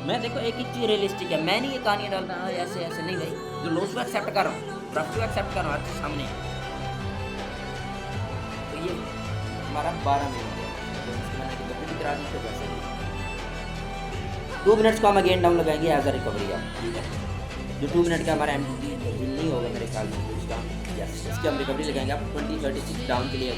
मैं देखो एक चीज रियलिस्टिक है, मैं नहीं ये कहानियाँ डालता ऐसे नहीं भाई, जो लॉस को एक्सेप्ट कर रहा हूँ, प्रॉफिट को एक्सेप्ट कर रहा हूँ आपके सामने। तो ये हमारा 12 मिनट मैंने करा दी, तो वैसे 2 मिनट्स को हम अगेन डाउन लगाएंगे एज अ रिकवरी आप, ठीक है। जो 2 मिनट का हमारा एमटी नहीं होगा मेरे ख्याल में उसका, यस इसकी हम रिकवरी लगाएंगे आप 20-36 डाउन के लिए।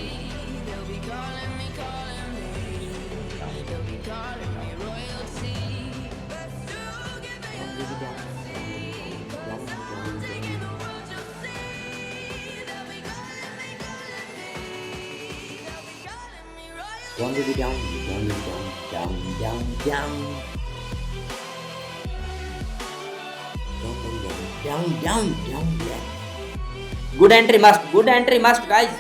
One will be down. Good entry must guys.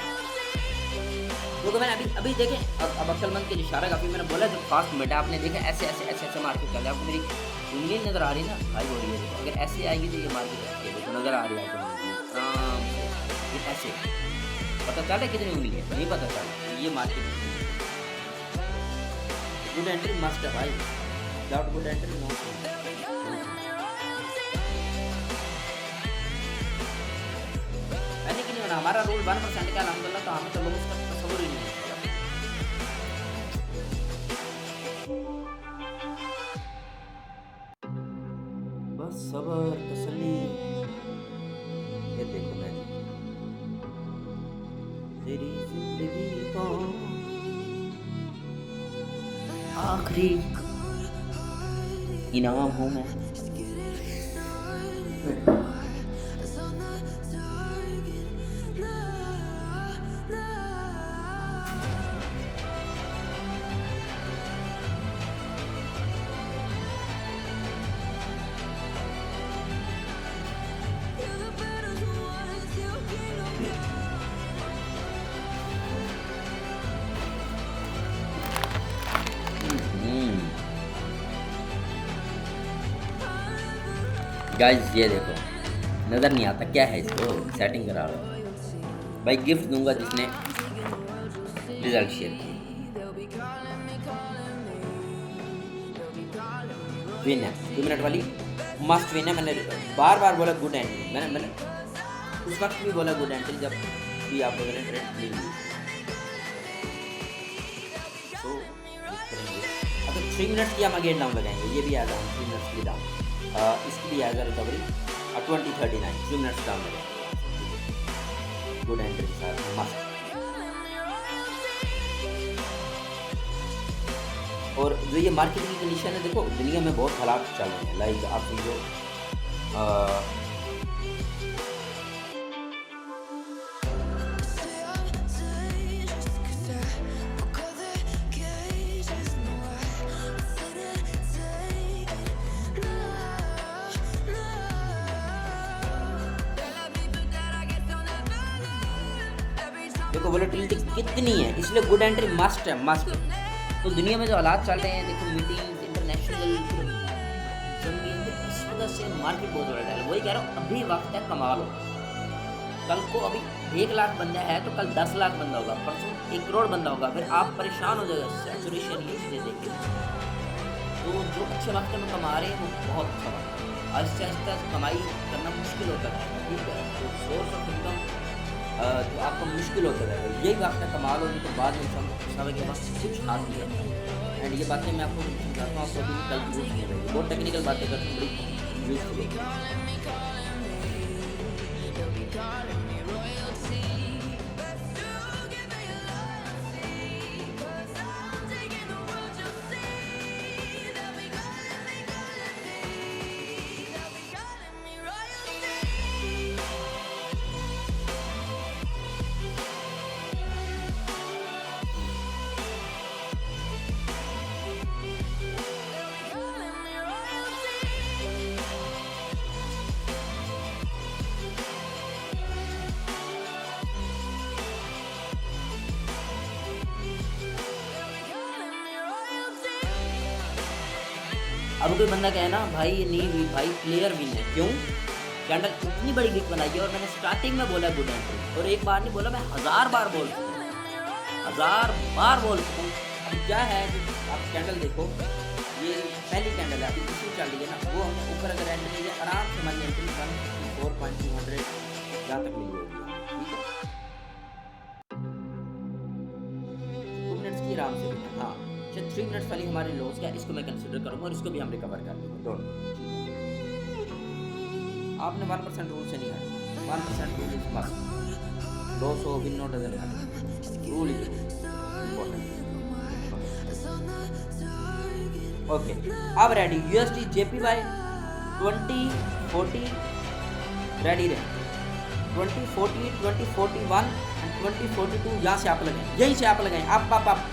क्योंकि मैंने अभी देखें, अब अक्सलमंद के इशारा काफी मैंने बोला जब फास्ट मूवमेंट है, आपने देखा ऐसे मार्केट चल रहा है, आपको मेरी उंगली नजर आ रही है ना, हाई हो रही है। अगर ऐसे आएगी तो ये मार्केट देखो नजर आ रही है आपको, ये ऐसे पता चल रहा है कितनी उंगली है, नहीं पता चल रहा, ये मार्केट। गुड एंट्री मस्ट है भाई, विदाउट गुड एंट्री नो। ऐसे कि नहीं होना, हमारा रूल 1% का अल्हम्दुलिल्लाह, तो हमें तो लोग उसका तस्वीर ही नहीं है। बस सब्र तसल्ली, ये देखो मैं तेरी जिंदगी को आखिरी इनाम हूँ मैं। गाइस ये देखो नज़र नहीं आता क्या है, इसको सेटिंग करा रहा हूँ भाई। गिफ्ट दूंगा जिसने रिजल्ट शेयर किया। विन है 2 मिनट वाली, मस्ट विन है। मैंने बार बोला गुड एंट्री, मैंने उस वक्त भी बोला गुड एंट्री जब भी आप लोगों ने ट्रेड ली। तो अब 3 मिनट्स की हम अगेन डाउन लगाएंगे, ये भी आ जाऊँ 3 मिनट्स की डाउन, इसकी भी as a recovery 20-39 2 minutes down लगेंगे गुड एंट्री के साथ मस्त। और जो ये मार्केट की कंडीशन है, देखो दुनिया में बहुत हालात चल रहे हैं, लाइक आप समझो देखो वोलेटिलिटी कितनी है, इसलिए गुड एंट्री मस्ट है, मस्ट। तो दुनिया में जो हालात चल रहे हैं, देखो मीटिंग इंटरनेशनल, इस वजह से मार्केट बहुत वोलेटाइल है। वही कह रहा हूँ, अभी वक्त है कमा लो, कल को अभी 1 लाख बंदा है तो कल 10 लाख बंदा होगा, परसों 1 करोड़ बंदा होगा, फिर आप परेशान हो जाएगा सैचुरेशन ये देख के। तो जो अच्छे वक्त में कमा रहे हैं वो बहुत अच्छा वक्त है, आहिस्ता आहिस्ता कमाई करना मुश्किल होता रहेगा, ठीक है। तो सोर्स ऑफ इनकम तो आपको मुश्किल होता रहेगा, यही वक्त है कमाल होने तो बाद में समय के पास कुछ हाथ नहीं है। एंड ये बातें मैं आपको समझाता हूँ, आपको अभी कल यूज़ नहीं रहेगी, बहुत टेक्निकल बातें करती हूँ, बड़ी यूज़फुल होती है। अब कोई बंदा कहे ना भाई ये नहीं हुई, भाई क्लियर विन है, क्यों? कैंडल इतनी बड़ी गिक बनाई है और मैंने स्टार्टिंग में बोला गुड एंट्री, और एक बार नहीं बोला, मैं 1000 बार बोल चुका हूँ, 1000 बार बोल चुका हूँ। अब क्या है कि आप कैंडल देखो, ये पहली कैंडल है, अभी दूसरी चल रही है ना, वो हमने ऊपर अगर एंट्री ली है आराम से हमारी एंट्री 154.200 जहाँ तक मिली होगी, ठीक है। 2 मिनट्स की आराम से भी, हाँ 3 मिनट्स वाली हमारी लॉस क्या, इसको मैं कंसिडर करूँगा और इसको भी हम रिकवर कर लेंगे, डोंट। आपने 1% रूल से नहीं है, 1% रूल इज मस्ट, लॉस हो win not doesn't matter, rule is important. Okay, अब रेडी यूएसडी जेपीवाई 2040 रेडी रहे, 2040 2041 एंड 2042 यहाँ से आप लगाएं, यहीं से आप लगाएं, आप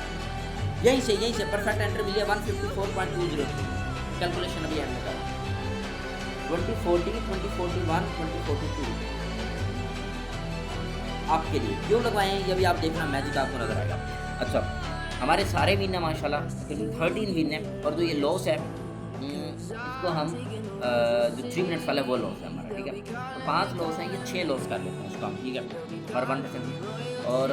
यहीं से परफेक्ट एंट्री मिली है 154.203, कैलकुलेशन अभी एंड करा, 2040 2041 2042 आपके लिए क्यों लगवाएं ये भी आप देखना, मैजिक आपको नजर आएगा। अच्छा, हमारे सारे विन है माशाल्लाह, 13 विन है, और जो ये लॉस है इसको हम जो 3 मिनट्स वाला वो लॉस है हमारा, ठीक है। तो 5 लॉस हैं, ये 6 लॉस कर लेते हैं उसका हम, ठीक है, और 1% और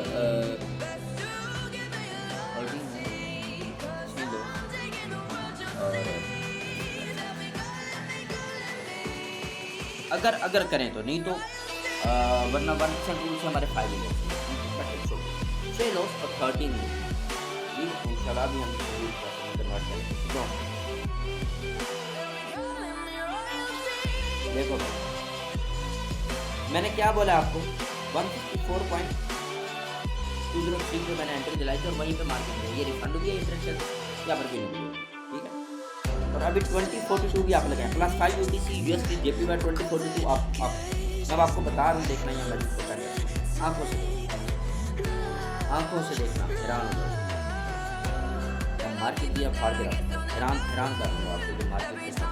अगर करें तो, नहीं तो वरना 1% रूल से हमारे फायदे लॉस 6 लॉस और 13 इंशाल्लाह भी हम कन्वर्ट करेंगे। देखो मैंने क्या बोला आपको, 154.203 पे मैंने एंट्री दिलाई थी और वहीं पे मार्केट में ये रिफंड भी है, इंटरेस्ट या पर भी नहीं, ठीक है। और अभी 2042 भी आप लगाएं, +5 UTC USD JPY 2042 आप अब आपको बता रहा हूँ, देखना ही हमारी इसको करना, आंखों से देखना, हैरान हो जाओ, मार्केट भी आप फाड़ के रखते हैं, हैरान कर रहा हूँ आपको, जो मार्केट के साथ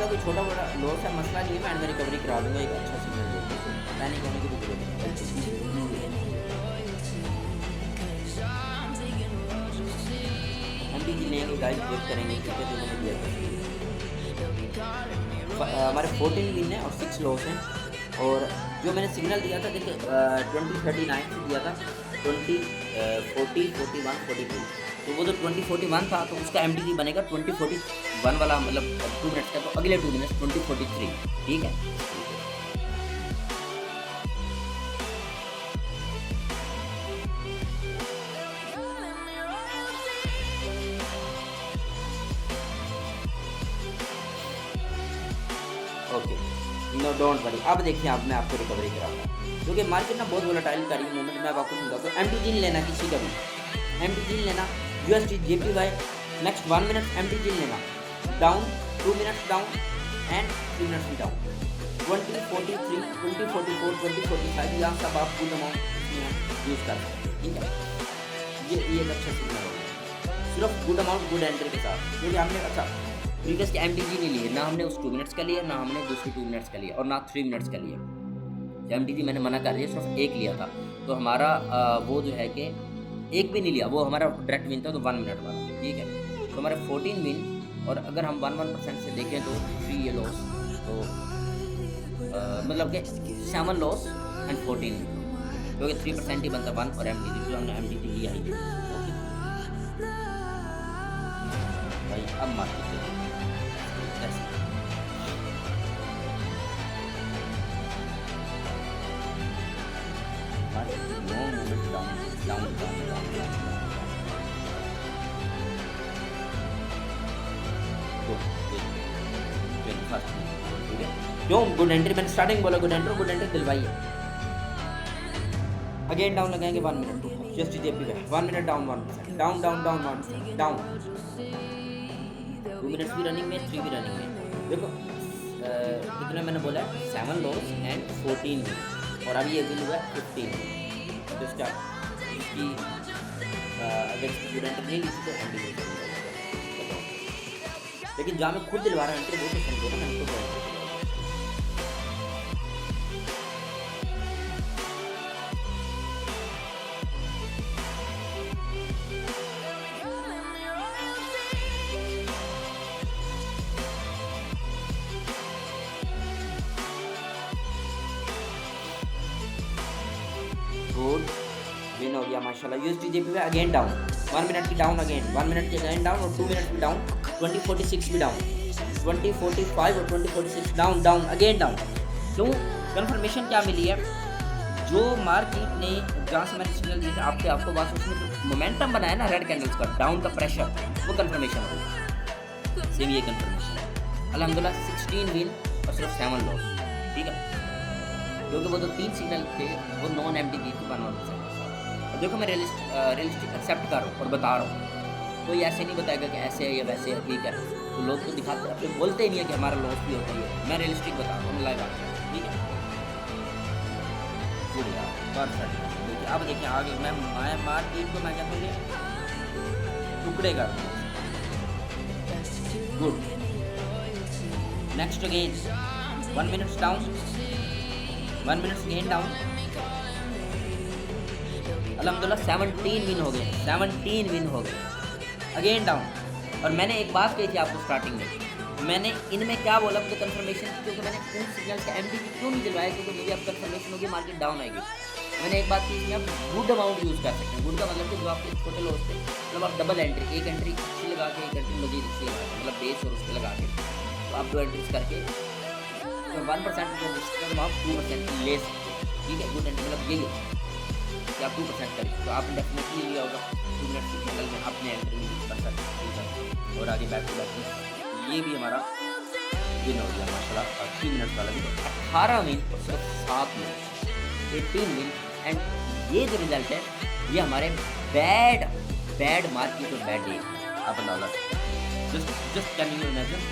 कोई छोटा बड़ा लॉस है, मसला नहीं है, मैं रिकवरी करा दूंगा, एक अच्छा सिग्नल देगा, पैनिक होने की भी जरूरत नहीं। हम भी लेंगे गाइस, वेट करेंगे क्योंकि जो मैंने दिया था हमारे 14 विन है और 6 लॉस हैं, और जो मैंने सिग्नल दिया था देखिए 2039 से दिया था 2040 41 42, तो वो जो 2041 था तो उसका MTG बनेगा 2041 वाला, मतलब 2 मिनट्स का, तो अगले 2 मिनट्स 2043, ठीक है। Okay, no don't worry. अब देखिए, अब मैं आपको रिकवरी कराऊंगा, क्योंकि मार्केट ना बहुत वोलेटाइल कर रही है मोमेंट, मैं आपको समझाता हूँ। MTG लेना किसी का भी, MTG लेना USD JPY next 1 minute MTG लेना, down 2 minutes down and 3 minutes down, 2043 2044 2045 यहाँ सब आप गुड अमाउंट यूज़ कर सकते हैं, ठीक है। ये एक अच्छा सिग्नल होगा, सिर्फ गुड अमाउंट गुड एंट्री के साथ, क्योंकि हमने अच्छा प्रीवियस के MTG नहीं लिए ना, हमने उस 2 मिनट्स का लिया ना हमने दूसरी 2 मिनट्स का लिया और ना 3 मिनट्स का लिया। MTG मैंने मना कर दिया, सिर्फ एक लिया था, तो हमारा वो जो है कि एक भी नहीं लिया, वो हमारा डायरेक्ट विन था, तो 1 मिनट वाला, ठीक है। तो हमारे 14 विन, और अगर हम 1% से देखें तो 3 ये लॉस, तो मतलब कि 7 लॉस एंड 14 विन, क्योंकि 3% ही बनता 1 और MTG जो हमने MTG लिया ही। भाई अब मार्केट क्यों गुड एंट्री, मैंने स्टार्टिंग बोला गुड एंट्री दिलवाइए। अगेन डाउन लगाएंगे 1 मिनट, जस्ट JP पे 1 minute down 1%, down down down 1%, down 2 minutes भी रनिंग में, 3 भी रनिंग में। देखो कितना मैंने बोला, 7 लॉस एंड 14 विन, और अभी ये विन हुआ 15। तो इसका इसकी अगर गुड एंट्री नहीं ली तो एंट्री, लेकिन जहाँ मैं खुद दिलवा रहा हूँ एंट्री, वो तो समझो ना, मैंने खुद गुड विन हो गया माशाल्लाह। USD JP पे अगेन डाउन, 1 मिनट की डाउन, अगेन 1 मिनट की अगेन डाउन, और 2 मिनट की डाउन, 2046 भी डाउन, 2045 और 2046 डाउन डाउन अगेन डाउन। क्यों? कंफर्मेशन क्या मिली है, जो मार्केट ने जहाँ से मैंने सिग्नल दिया था आपको बात, उसमें जो मोमेंटम बनाया ना रेड कैंडल्स का, डाउन का प्रेशर, वो कंफर्मेशन हो, सेम ये कंफर्मेशन है। अल्हम्दुलिल्लाह 16 विन और सिर्फ 7 लॉस, ठीक है, क्योंकि वो जो 3 सिग्नल थे वो नॉन MTG के 1%। और देखो मैं रियलिस्टिक एक्सेप्ट कर रहा हूँ और बता रहा हूँ, कोई ऐसे नहीं बताएगा कि ऐसे है या वैसे है, ठीक है, तो लोग तो दिखाते हैं, अपने बोलते ही नहीं है कि हमारा लॉस भी होता है, मैं रियलिस्टिक बता रहा हूँ, लाइव आ, ठीक है। गुड यार, परफेक्ट। देखिए अब देखिए आगे मैं मार्केट को मैं कहता हूँ टुकड़े कर दूँ। Good, next again 1 minutes down, 1 minutes again down, अल्हम्दुलिल्लाह 17 विन हो गए, 17 विन हो गए, अगेन डाउन। और मैंने एक बात कही थी आपको स्टार्टिंग में, मैंने इनमें क्या बोला मुझे कंफर्मेशन, क्योंकि मैंने उन सिग्नल्स का MTG क्यों नहीं दिलवाया, क्योंकि मुझे अब कंफर्मेशन होगी मार्केट डाउन आएगी। मैंने एक बात की थी, आप गुड अमाउंट यूज़ कर सकते हैं। गुड का मतलब कि जो आपके छोटे लॉस थे, मतलब आप डबल एंट्री, एक एंट्री अच्छी लगा के, एक एंट्री मजीद अच्छी लगा के, मतलब बेस और उसके लगा के, तो आप 2 एंट्रीज करके 1% जो रिस्क आप 2% ले सकते हैं, ठीक है। गुड एंट्री मतलब यही होता है कि आप 2% करें, तो आपने डेफिनेटली लिया होगा 2 मिनट की सिग्नल में अपने एंट्री में यूज़ कर सकते हैं, और आगे बैक टू बैक ये भी हमारा विन हो गया माशाल्लाह। 3 मिनट वाला भी 18 विन और सिर्फ 7 मिनट, 18 विन। एंड ये जो रिजल्ट है ये हमारे बैड मार्केट और बैड डे आप अंदाजा just can you imagine.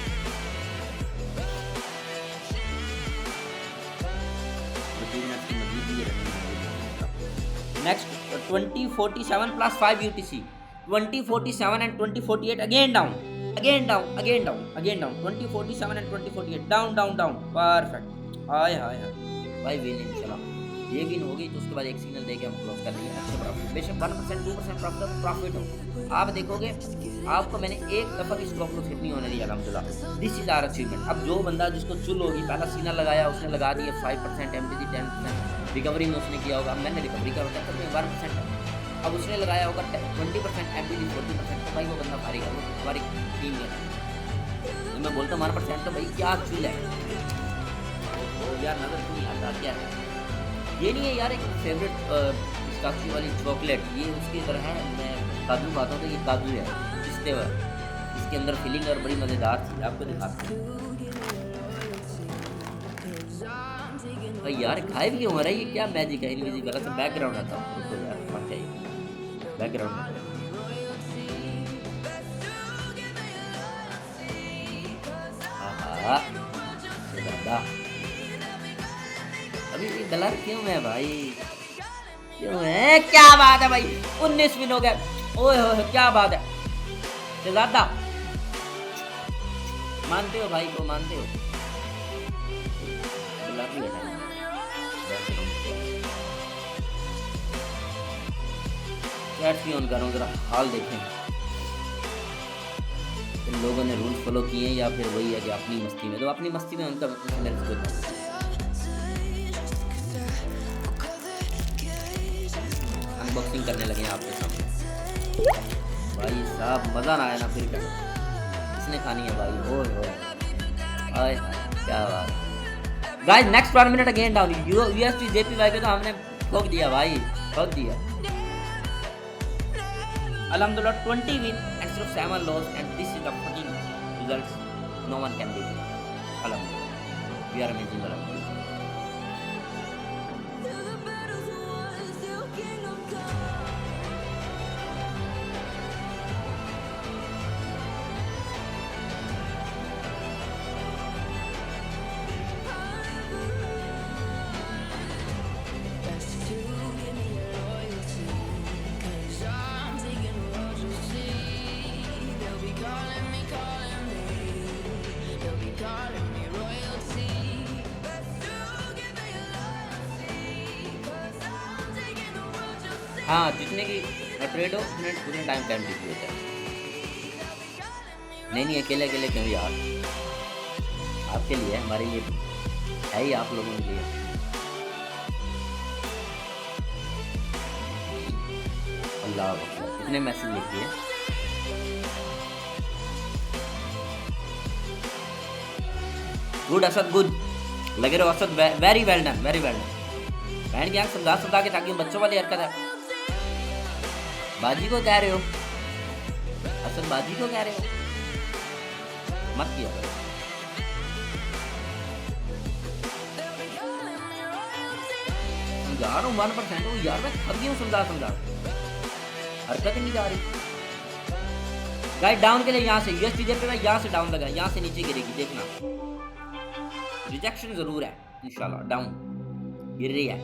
Next 2047 plus 5 UTC, 2047 and 2048 again down, again down, again down, again down, 2047 and 2048 down down down, perfect. Hi hi हाय भाई, win इंशाल्लाह ये विन हो गई, तो उसके बाद एक सिग्नल देके हम क्लोज कर देंगे अच्छे प्रॉफिट, बेशक 1% 2% प्रॉफिट हो। आप देखोगे आपको मैंने एक दफ़ा भी स्टॉप लॉस हिट नहीं होने दिया अल्हम्दुलिल्लाह। This is our achievement. अब जो बंदा जिसको चुल होगी, पहला सिग्नल लगाया उसने लगा दिया 5% MTG 10%, रिकवरी में उसने किया होगा, मैंने रिकवरी का होता है 1% है, अब उसने लगाया होगा 20% MTG 40%, तो भाई वो बंदा हारेगा, वो हमारी टीम में। तो मैं बोलता हूँ 1% तो भाई क्या चुल है, ओ यार नज़र क्यों नहीं आता, क्या है ये नहीं है यार। एक फेवरेट पिस्ताचियो वाली चॉकलेट, ये उसकी तरह है, मैं काजू खाता हूँ तो ये काजू है, पिस्ते हुआ, इसके अंदर फीलिंग और बड़ी मज़ेदार थी, आपको दिखाता हूँ भाई। यार खाए भी हो रहा है, ये क्या मैजिक है, इनविजिबल से बैकग्राउंड आता है तो यार मत चाहिए बैकग्राउंड। दादा अभी डलर क्यों है भाई, क्यों है, क्या बात है भाई, 19 विन हो गया। ओए हो क्या बात है शहजादा, मानते हो भाई को, मानते हो? चैट्स भी ऑन कर रहा हूँ, जरा हाल देखें इन लोगों ने रूल फॉलो किए हैं या फिर वही है कि अपनी मस्ती में, तो अपनी मस्ती में उनका मेरे को अनबॉक्सिंग करने लगे हैं आपके सामने। भाई साहब मज़ा ना आया ना फिर क्या, किसने खानी है भाई? ओए ओए क्या बात। Guys next 1 minute again down, UST JPY पे तो हमने ठोक दिया भाई, ठोक दिया। अल्हम्दुलिल्लाह 20 win instead of 7 loss and this is the fucking results no one can beat. Alhamdulillah we are amazing. Alhamdulillah हाँ, जितने की ट्रेड हो उतने टाइम टाइम डिग्री होता है। नहीं अकेले अकेले क्यों यार, आपके लिए हमारे लिए है ही, आप लोगों के लिए। अल्लाह कितने मैसेज लिख दिए। गुड असद गुड, लगे रहो Asad, very well done, very well done. बहन की आँख समझा के ताकि बच्चों वाली हरकत है। बाजी को कह रहे हो असद, बाजी को कह रहे हो, मत किया करो। समझा रहा हूँ 1% हूँ यार, मैं थक गया हूँ समझा हरकत ही नहीं जा रही। गाइस डाउन के लिए यहाँ से यूएसटी जेपी में यहाँ से डाउन लगा, यहाँ से नीचे गिरेगी, देखना रिजेक्शन जरूर है इंशाल्लाह। डाउन गिर रही है,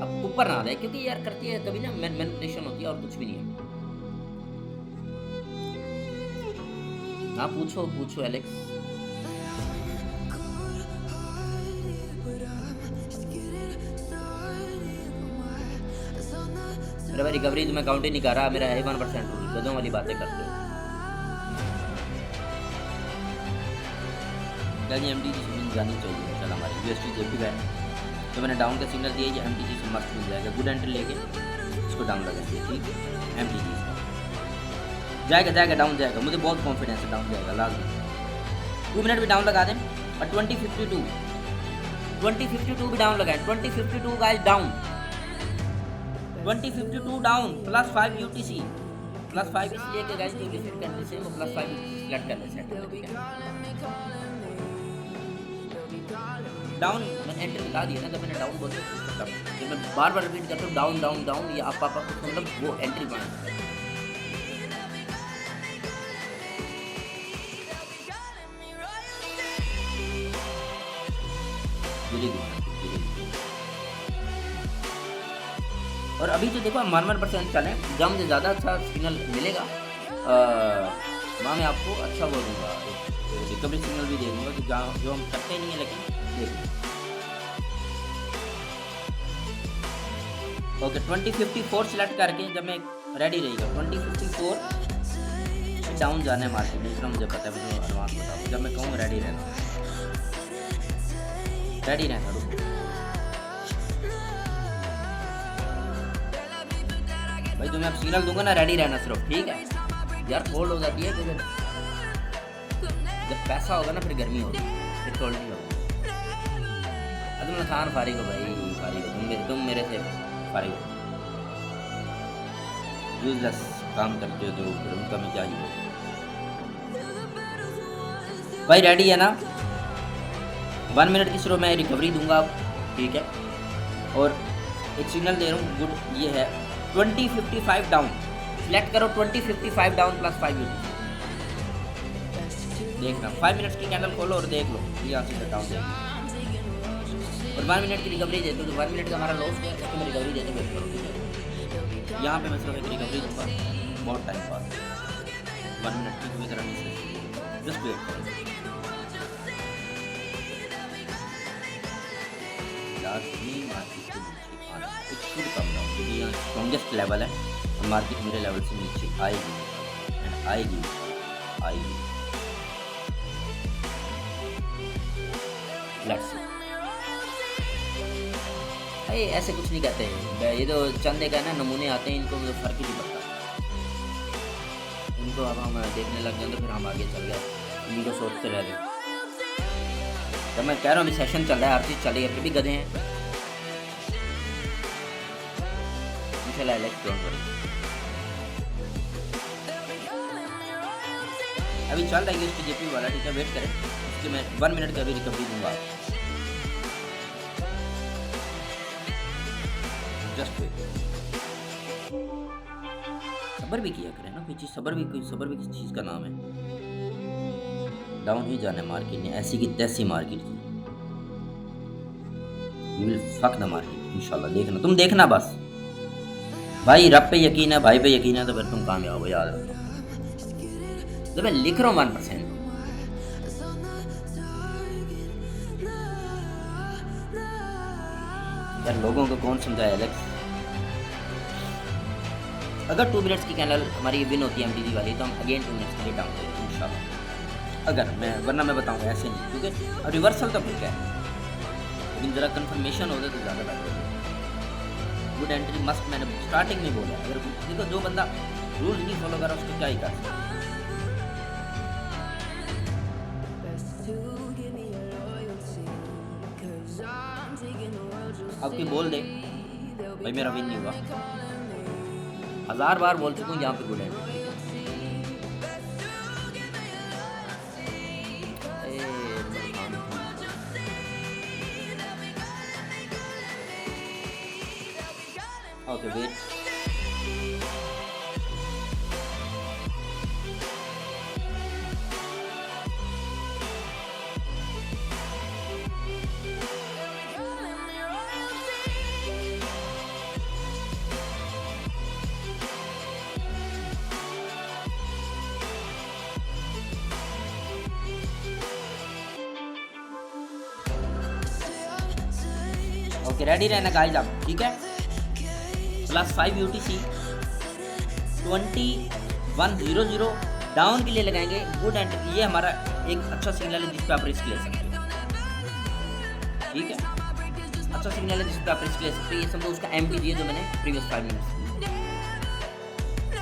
अब ऊपर ना दे क्योंकि यार करती है कभी ना मैनिपुलेशन होती है और कुछ भी नहीं है। हाँ पूछो एलेक्स। मेरा भाई रिकवरी तो मैं काउंट ही नहीं कर रहा, मेरा है 1% गधों वाली बातें करते हो। एमटीजी से जानी चाहिए इंशाल्लाह हमारी यूएसटी जेपी का है। तो मैंने डाउन का सिग्नल दिया, ये एमटीजी से मस्त मिल जाएगा। गुड एंट्री लेके इसको डाउन लगाएंगे, ठीक है। एमटीजी जाएगा डाउन जाएगा, मुझे बहुत कॉन्फिडेंस है डाउन जाएगा लाजमी। 2 मिनट भी डाउन लगा दें और 2052 भी डाउन लगाएं। 2052 गाइस डाउन, 2052 डाउन, +5 यूटीसी, +5 इसलिए कि गाइस क्योंकि फिर करने से वो +5 सिलेक्ट करने से डाउन। मैंने एंटर लगा दिया ना, जब मैंने डाउन बोला तब जब मैं बार रिपीट करता हूँ डाउन डाउन डाउन, ये आप मतलब वो एंट्री पॉइंट है। और अभी जो देखो 1% चले, जम से ज़्यादा अच्छा सिग्नल मिलेगा। वहाँ मैं आपको अच्छा वो दूँगा, रिकवरी सिग्नल भी दे दूँगा कि जहाँ जो हम करते नहीं है, लेकिन देखिए ओके 2054 सिलेक्ट करके जब मैं रेडी रहेगा 2054 डाउन जाना है मार्केट में, इतना मुझे पता है, मुझे एडवांस बताओ। जब मैं कहूँ रेडी रहना रुको भाई, जो मैं अब सिग्नल दूंगा ना रेडी रहना सिर्फ, ठीक है यार। होल्ड हो जाती है क्योंकि जब पैसा होगा ना फिर गर्मी होगी, फिर होल्ड नहीं होगा। अदम खान फारिग हो भाई, फारिग हो तुम मेरे से फारिग हो, यूजलेस काम करते हो, तो फिर उनका मैं क्या ही बोलूं भाई। रेडी है ना, 1 मिनट की सिर्फ मैं रिकवरी दूंगा, ठीक है। और एक सिग्नल दे रहा हूँ गुड, ये है 2055 डाउन, सिलेक्ट करो 2055 डाउन +5 यूनिट। देखना 5 मिनट्स की कैंडल खोलो और देख लो यहाँ से डाउन देगी। और 1 मिनट की रिकवरी देते हो, तो 1 मिनट का हमारा लॉस है, उसको मैं रिकवरी देते हुए यहाँ पे मैं सिर्फ एक रिकवरी दूंगा, बहुत टाइम पास, 1 मिनट की कोई तरह नहीं, जस्ट वेट करें यार। भी मार्केट के नीचे आना कुछ शुरू कम डाउन, क्योंकि यहाँ स्ट्रॉन्गेस्ट लेवल है और मार्केट मेरे लेवल से नीचे आएगी एंड आएगी आएगी। लेट्स भाई ऐसे कुछ नहीं कहते हैं, ये तो चंद एक है ना नमूने आते हैं, इनको मुझे फर्क ही नहीं पड़ता। इनको अब हम देखने लग जाए तो फिर हम आगे चल गए, इनको सोचते रह गए। जब मैं कह रहा हूँ अभी सेशन चल रहा है, हर चीज़ चल रही है, फिर भी गधे हैं। इंशाल्लाह लेट्स डोंट वरी, अभी चल रहा है इसकी जेपी वाला, ठीक है, वेट करें, इसकी मैं 1 मिनट का भी रिकवरी दूंगा, जस्ट वेट। सब्र भी किया करें ना, कोई चीज़ सब्र भी किस चीज़ का नाम है। डाउन ही जाना है मार्केट ने, ऐसी की तैसी मार्केट थी, you will fuck the market इंशाल्लाह। देखना, तुम देखना बस भाई, रब पे यकीन है, भाई पे यकीन है तो फिर तुम कामयाब हो, याद रखो। जब मैं लिख रहा हूँ 1%, यार लोगों को कौन समझाया एलेक्स। अगर 2 मिनट्स की कैंडल हमारी विन होती है एमटीजी वाली, तो हम अगेन 2 मिनट्स के लिए डाउन करेंगे इंशाल्लाह। अगर मैं वरना मैं बताऊंगा ऐसे नहीं, क्योंकि रिवर्सल तो ठीक है, लेकिन ज़रा कंफर्मेशन हो जाए तो ज़्यादा बेटर होगा। गुड एंट्री मस्ट, मैंने स्टार्टिंग में बोला, अगर देखो जो बंदा रूल नहीं फॉलो कर रहा उसको क्या ही कर सकता। अब कोई बोल दे भाई मेरा विन नहीं हुआ, 1000 बार बोल चुका हूँ यहाँ पे गुड है। ओके वेट, ओके रेडी रहना गाइस आप, ठीक है। +5 UTC 2100 डाउन के लिए लगाएंगे गुड एंट्री। ये हमारा एक अच्छा सिग्नल है जिस पे आप रिस्क ले सकते हो, ठीक है, अच्छा सिग्नल है जिस पे आप रिस्क ले सकते हो। ये समझो उसका एमटी दिए जो मैंने प्रीवियस 5 मिनट्स,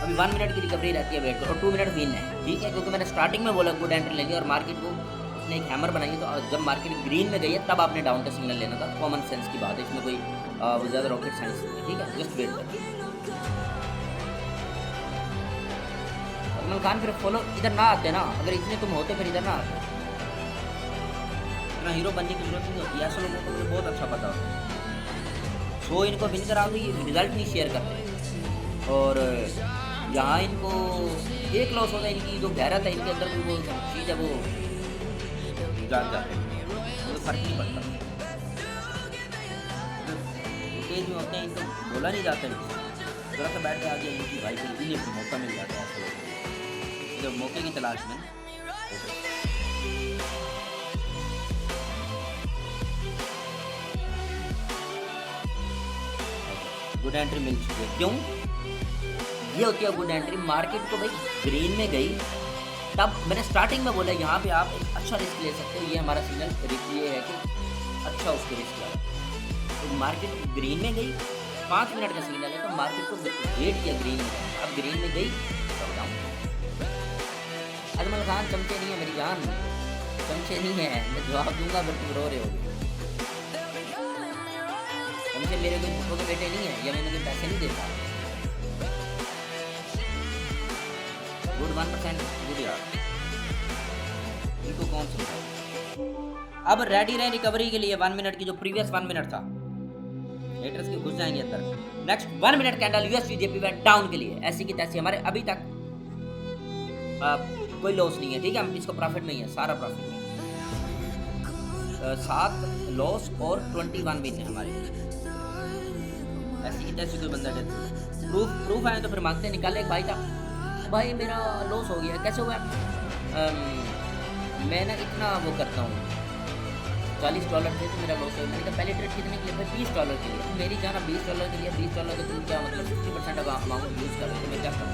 अभी 1 मिनट की रिकवरी रहती है, वेट करो, और 2 मिनट विन है, ठीक है, क्योंकि मैंने स्टार्टिंग में बोला गुड एंट्री लेंगे और मार्केट को उसने एक हैमर बनाई है, तो जब मार्केट ग्रीन में गई है तब आपने डाउन का सिग्नल लेना था। कॉमन सेंस की बात है, इसमें कोई ज़्यादा रॉकेट साइंस नहीं है, ठीक है, जस्ट वेट करिए। सलमान खान फिर फॉलो इधर ना आते ना, अगर इतने तुम होते फिर इधर ना आते, इतना हीरो बनने की जरूरत नहीं होती, ऐसे लोगों को मुझे बहुत अच्छा पता होता है। सो इनको विन करा दो, ये रिजल्ट नहीं शेयर करते, और यहाँ इनको एक लॉस होता है, इनकी जो गैरत है इनके अंदर वो चीज़ है वो जाग जाते हैं, तो फर्क नहीं पड़ता। तेज में होते हैं, इनको बोला नहीं जाता है, जरा सा बैठ के आ गया इनकी भाई को इन्हें भी मौका मिल जाता है ऐसे लोगों को, जब मौके की तलाश में। गुड एंट्री मिल चुकी है, क्यों ये होती है गुड एंट्री। मार्केट को भाई ग्रीन में गई, तब मैंने स्टार्टिंग में बोला यहाँ पे आप एक अच्छा रिस्क ले सकते हो, ये हमारा सिग्नल ये है कि अच्छा उसको रिस्क लगा। तो मार्केट ग्रीन में गई, 5 मिनट का सिग्नल है, तो मार्केट को वेट किया ग्रीन में, अब ग्रीन में गई तब डाउन। अजमल खान चमचे नहीं है मेरी जान, चमचे नहीं है, मैं जवाब दूंगा फिर तुम रो रहे होगे। चमचे मेरे कोई पुप्पो के बेटे नहीं है, या मैंने कोई पैसे नहीं देता। गुड 1% गुड यार, इनको कौन समझा। अब रेडी रहे रिकवरी के लिए 1 मिनट की, जो प्रीवियस 1 मिनट था, हेटर्स के घुस जाएंगे अंदर। Next 1 minute candle USD JP bat down के लिए, ऐसी की तैसी हमारे अभी तक कोई लॉस नहीं है, ठीक है, हम इसको प्रॉफिट में ही है, सारा प्रॉफिट में 7 लॉस और 21 विन है हमारे। ऐसी की तैसी कोई बंदा डेथ, प्रूफ आए तो फिर मांगते हैं, निकाले। एक भाई था, भाई मेरा लॉस हो गया। कैसे हुआ? मैं ना इतना वो करता हूँ, $40 थे तो मेरा लॉस हो गया। मैंने कहा पहले ट्रेड कितने के लिए? भाई $20 के लिए। मेरी जाना $20 के लिए, $20 का तुम क्या मतलब 60% का अमाउंट यूज़ करो, तो मैं क्या करूँ?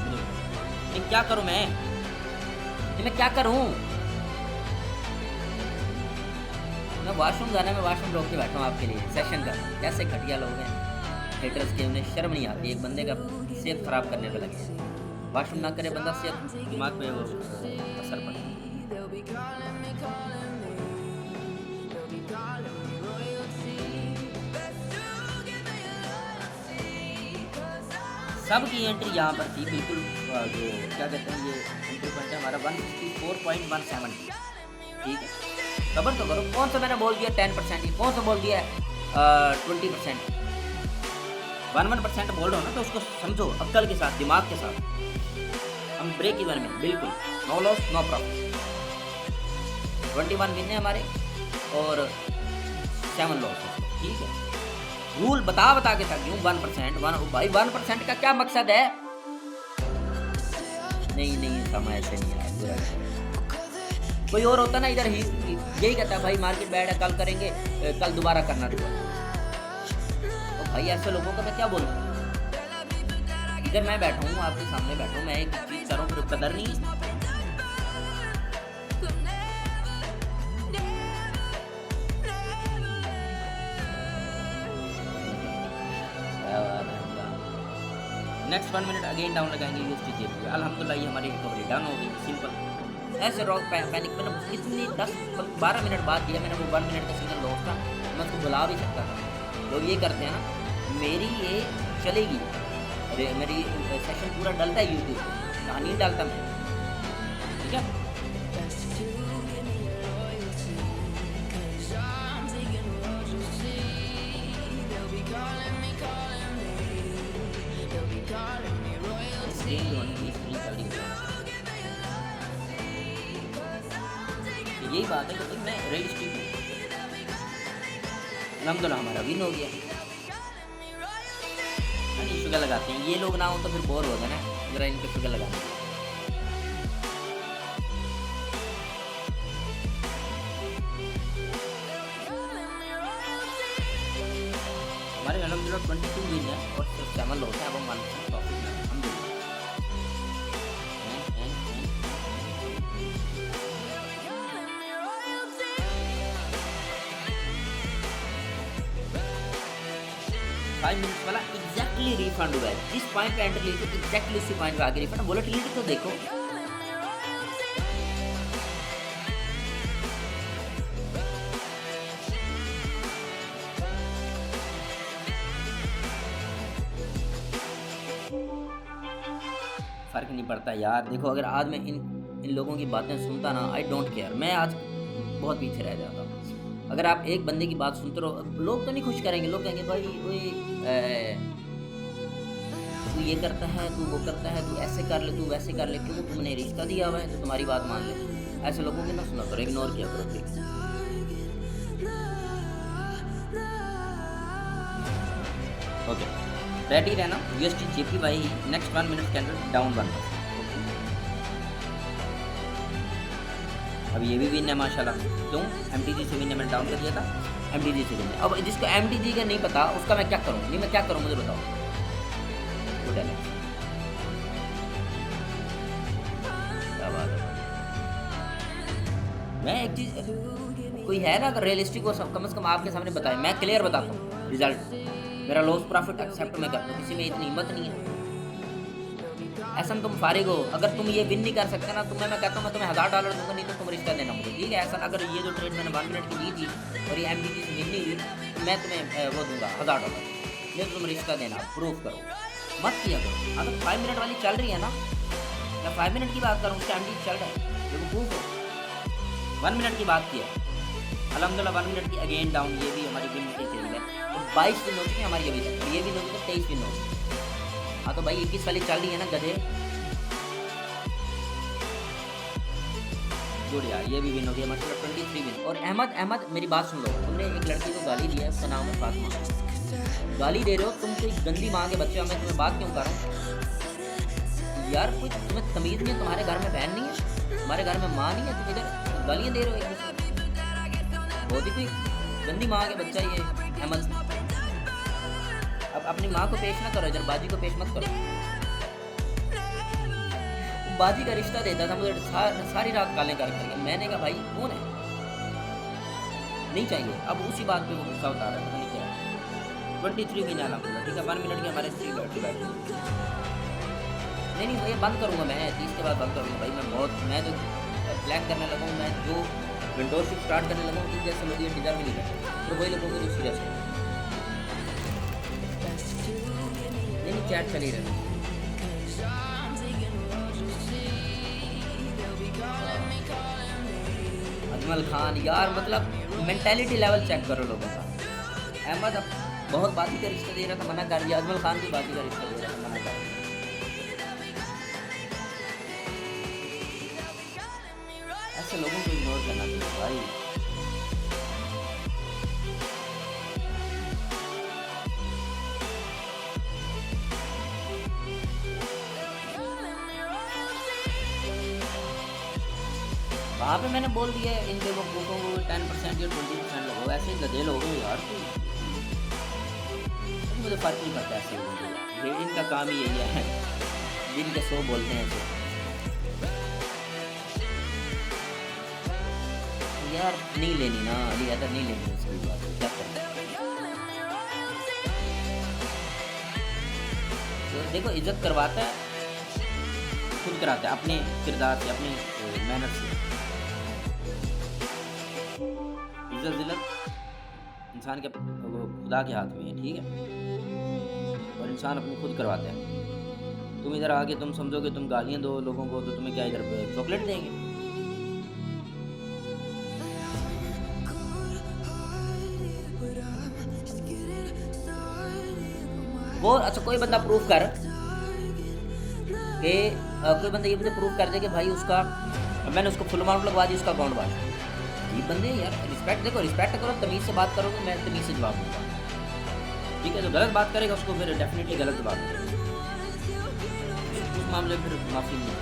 नहीं क्या करूँ मैं क्या करूँ? मैं वॉशरूम जाना, मैं वॉशरूम रोक के बैठा हूँ आपके लिए सेशन का। कैसे घटिया लोग हैं हेटर्स के, उन्हें शर्म नहीं आती एक बंदे का सेहत ख़राब करने पे लगे हैं। वॉशरूम ना करे बंदा, सेहत दिमाग पे वो असर पड़े। सब की एंट्री यहाँ पर थी बिल्कुल, जो क्या कहते हैं, ये एंट्री पॉइंट है हमारा 164.17। ठीक है, खबर तो करो कौन सा मैंने बोल दिया 10%, कौन सा बोल दिया 20%, 1% बोल रहा हूँ ना, तो उसको समझो अक्ल के साथ, दिमाग के साथ। हम ब्रेक इवन में बिल्कुल no loss no profit. 21 win है हमारे और 7 लॉस है। ठीक है, रूल बता के थक गई हूँ। 1% भाई 1% का क्या मकसद है? नहीं समय ऐसे नहीं है। कोई और होता ना इधर ही यही कहता है भाई मार्केट बैड है, कल करेंगे, कल दोबारा करना तो भाई ऐसे लोगों का मैं क्या बोलूँ? इधर मैं बैठा हूँ, आपके सामने बैठा हूँ, मैं एक चीज़ कर रहा हूँ, फिर कदर नहीं है। नेक्स्ट 1 मिनट अगेन डाउन लगाएंगे यूएसडी पे। अल्हम्दुलिल्लाह ये हमारी रिकवरी डन हो गई, सिंपल। ऐसे रॉक पैनिक मैंने कितनी 10-12 मिनट बाद दिया मैंने, वो 1 मिनट का सिंगल लॉस था, मैं उसको बुला भी सकता था। लोग ये करते हैं ना, मेरी ये चलेगी, अरे मेरी सेशन पूरा डलता है यूट्यूब पे, कहानी डालता मैं। ठीक है, यही बात है कि मैं रियलिस्टिक हूँ। अल्हम्दुलिल्लाह हमारा विन हो गया। नहीं शुगर लगाते हैं, ये लोग ना हो तो फिर बोर होगा ना, जरा इनके शुगर लगाते हैं। हमारे अल्हम्दुलिल्लाह 22 विन है और 7 लॉस है। अब हम 1% प्रॉफिट में अल्हम्दुलिल्लाह। 5 मिनट्स वाला एग्जैक्टली रिफंड हुआ है। जिस पॉइंट पे एंटर ली थी एग्जैक्टली उसी पॉइंट पे आगे रिफंड। वोलेटिलिटी तो देखो, फर्क नहीं पड़ता यार। देखो अगर आज मैं इन लोगों की बातें सुनता ना, आई डोंट केयर, मैं आज बहुत पीछे रह जाता हूँ। अगर आप एक बंदे की बात सुनते रहो, लोग तो नहीं खुश करेंगे, लोग कहेंगे भाई तू ये करता है, तू वो करता है, तू ऐसे कर ले, तू वैसे कर ले, क्यों तुमने रिश्ता दिया हुआ है तो तुम्हारी बात मान ले। ऐसे लोगों की ना सुना करो, इग्नोर किया करो प्लीज। ओके, रेडी रहना। यूएसडी जेपी भाई नेक्स्ट 1 मिनट कैंडल डाउन 1%। अब ये भी विन है माशाल्लाह। क्यों? एमटीजी से विन है, मैंने डाउन कर दिया था, एमटीजी से विन है। अब जिसको एमटीजी का नहीं पता उसका मैं क्या करूँ? नहीं मैं क्या करूँ, मुझे बताओ। क्या बात है? मैं एक चीज़, कोई है ना अगर रियलिस्टिक हो, सब कम से कम आपके सामने बताए, मैं क्लियर बताता हूँ रिजल्ट। मेरा लॉस प्रॉफिट एक्सेप्ट मैं करता हूँ, किसी में इतनी हिम्मत नहीं है। ऐसा तुम फारिग हो, अगर तुम ये विन नहीं कर सकते ना, तुम्हें मैं कहता हूँ मैं तुम्हें $1000 दूंगा, नहीं तो तुम रिश्ता देना मुझे। ठीक है, ऐसा अगर ये जो ट्रेड मैंने 1 मिनट की ली थी और ये एमटीजी से विन नहीं हुई, तो मैं तुम्हें वो दूंगा $1000, नहीं तुम रिश्ता देना, प्रूफ करो, मत किया करो। अगर 5 मिनट वाली चल रही है ना, मैं 5 मिनट की बात करूँ, उसका एमटीजी चल रहा है, जो प्रूफ हो। 1 मिनट की बात की है, अल्हम्दुलिल्लाह 1 मिनट की अगेन डाउन, ये भी हमारी विन की ट्रेड है। तो 22 विन हो चुकी है हमारी, ये भी तक, ये भी होगी तो 23 विन होगी। हाँ तो भाई 21 वाली चल रही है ना गधे, गुड यार, ये भी विन हो गया, मतलब 23 विन। और अहमद मेरी बात सुन लो, तुमने एक लड़की को गाली दिया, उसका नाम है फातिमा। गाली दे रहे हो तुम, कोई गंदी माँ के बच्चे हो, मैं तुम्हें बात क्यों कर रहा हूँ यार? कोई तुम्हें तमीज़ नहीं है? तुम्हारे घर में बहन नहीं है? तुम्हारे घर में माँ नहीं है? तुम इधर गालियाँ दे रहे हो एक दूसरे को। बहुत ही कोई गंदी माँ के बच्चा ये अहमद। अब अपनी माँ को पेश ना करो इधर, बाजी को पेश मत करो। बाजी का रिश्ता देता था मुझे सारी रात काले करके। मैंने कहा भाई कौन है, नहीं चाहिए। अब उसी बात पे वो गुस्सा उतार रहा है, पता नहीं क्या। 23 की नाला बोला, ठीक है 1 मिनट के हमारे 3 बैठ। नहीं भैया बंद करूँगा मैं, 30 के बाद बंद करूँगा भाई। मैं तो प्लान करने लगा हूँ, मैं जो विंडोशिप स्टार्ट करने लगा हूँ, जैसे लोग ये डिज़र्व नहीं करते, तो वही लोगों को जो सीरियस है। नहीं चैट चली रही। अजमल खान यार, मतलब मेंटेलिटी लेवल चेक करो लोगों का। अहमद अब बहुत बाजी का रिश्ता दे रहा था, मना कर दिया। अजमल खान की बाजी का रिश्ता दे रहा था, मना कर दिया। ऐसे लोगों को इग्नोर करना चाहिए भाई। वहाँ पे मैंने बोल दिया इन लोगों को 10% या 20% लगो, ऐसे ही गधे लोग हो यार। तो मुझे फर्क नहीं पड़ता ऐसे लोगों को, इनका काम ही यही है, जिनके 100 बोलते हैं ऐसे यार। नहीं लेनी ना अली अदर, नहीं लेनी इसकी बात, क्या करें। तो देखो इज्जत करवाता है, खुद कराता है अपने किरदार से, अपने मेहनत से। इज्जत जिल्लत इंसान के खुदा के हाथ में है, ठीक है, और इंसान अपनी खुद करवाता है। तुम इधर आके तुम समझोगे तुम गालियाँ दो लोगों को, तो तुम्हें क्या इधर चॉकलेट देंगे? वो अच्छा कोई बंदा प्रूफ कर कि कोई बंदा ये मुझे प्रूफ कर दे कि भाई उसका मैंने उसको फुल अमाउंट लगवा दी, उसका अकाउंट बांट। ये बंदे यार रिस्पेक्ट, देखो रिस्पेक्ट करो, तमीज़ से बात करोगे, मैं तमीज़ से जवाब दूंगा, ठीक है। जो गलत बात करेगा उसको फिर डेफिनेटली गलत जवाब दूंगा, उस मामले में फिर माफ़ी नहीं।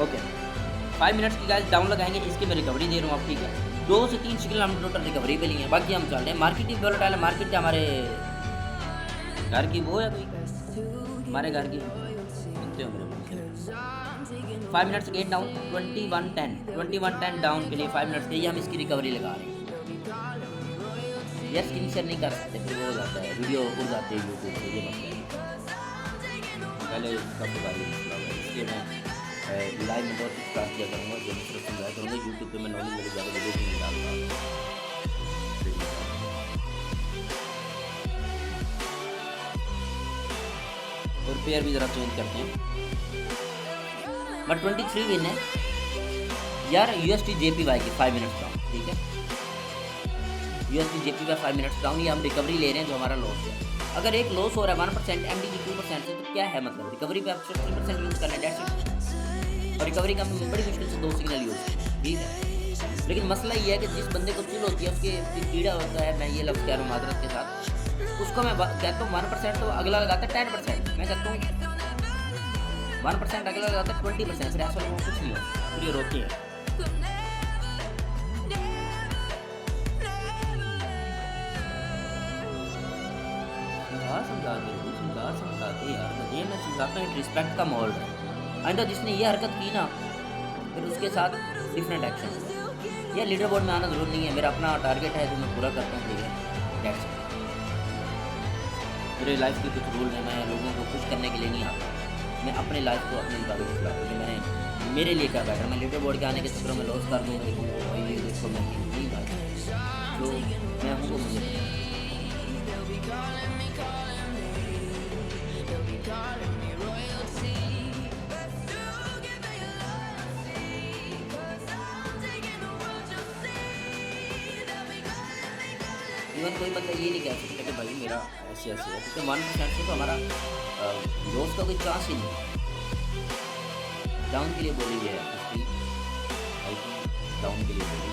ओके 5 मिनट्स की गाइस डाउन लगाएंगे, इसकी मैं रिकवरी दे रहा हूँ आप, ठीक है। 2 से 3 सेकंड हम टोटल रिकवरी पे लिए हैं, बाकी हम चल रहे हैं। मार्केट ही वोलेटाइल है, मार्केट क्या हमारे घर की वो है कोई, हमारे घर की सुनते हो मेरे। 5 मिनट्स गेट डाउन 2110 डाउन के लिए 5 मिनट्स के लिए हम इसकी रिकवरी लगा रहे हैं। ये स्क्रीन शेयर नहीं कर सकते, फिर वो हो जाता है, वीडियो उड़ जाती है यूट्यूब पे, ये मसला है। पहले इसका बुखारी इसलिए मैं लाइव में बहुत स्टार्ट किया करूँगा, जो मैं समझाया करूँगा। यूट्यूब पे मैं नॉलेज वाली ज़्यादा वीडियो नहीं डालता। और पेयर भी ज़रा चेंज करते हैं। बट 23 विन है यार। USD JPY की 5 मिनट्स डाउन, ठीक है। USD JPY 5 मिनट्स डाउन, ये हम रिकवरी ले रहे हैं जो हमारा लॉस है। अगर एक लॉस हो रहा है 1%, MD की 2% से, तो क्या है मतलब? रिकवरी पे आप 3% यूज़ करना है, डेट्स इट। और रिकवरी का बड़ी मुश्किल से 2 सिग्नल यूज़, ठीक है। लेकिन मसला ये है कि जिस बंदे को चुल होती है, उसके कीड़ा होता है, मैं ये लफ्ज़ कह रहा हूँ मादरत के साथ, उसको मैं कहता हूँ 1%, तो अगला लगाता है 10%। मैं कहता हूँ 1% अगला लगाता है 20%, फिर ऐसा लोगों को कुछ नहीं होता, फिर ये रोके हैं। समझा के यार, ये मैं समझाता हूँ, रिस्पेक्ट का माहौल है। आइंदा जिसने ये हरकत की ना, फिर उसके साथ डिफरेंट एक्शन। ये लीडर बोर्ड में आना जरूर नहीं है, मेरा अपना टारगेट है जो मैं पूरा करता हूँ, ठीक है। That's it. मेरे लाइफ के कुछ रूल हैं, मैं लोगों को खुश करने के लिए नहीं आता, मैं अपने लाइफ को अपने मुताबिक चलाता हूँ। मैंने मेरे लिए क्या बेटर, मैं लीडर बोर्ड के आने के चक्करों में लॉस कर दूँ, ये देखो मैं नहीं भाई, जो मैं हूँ वो मुझे इवन कोई बंदा ये नहीं कह सकता कि भाई मेरा ऐसे ऐसे है, क्योंकि 1% से तो हमारा लॉस का कोई चांस ही नहीं। डाउन के लिए बोली गई है, डाउन के लिए बोली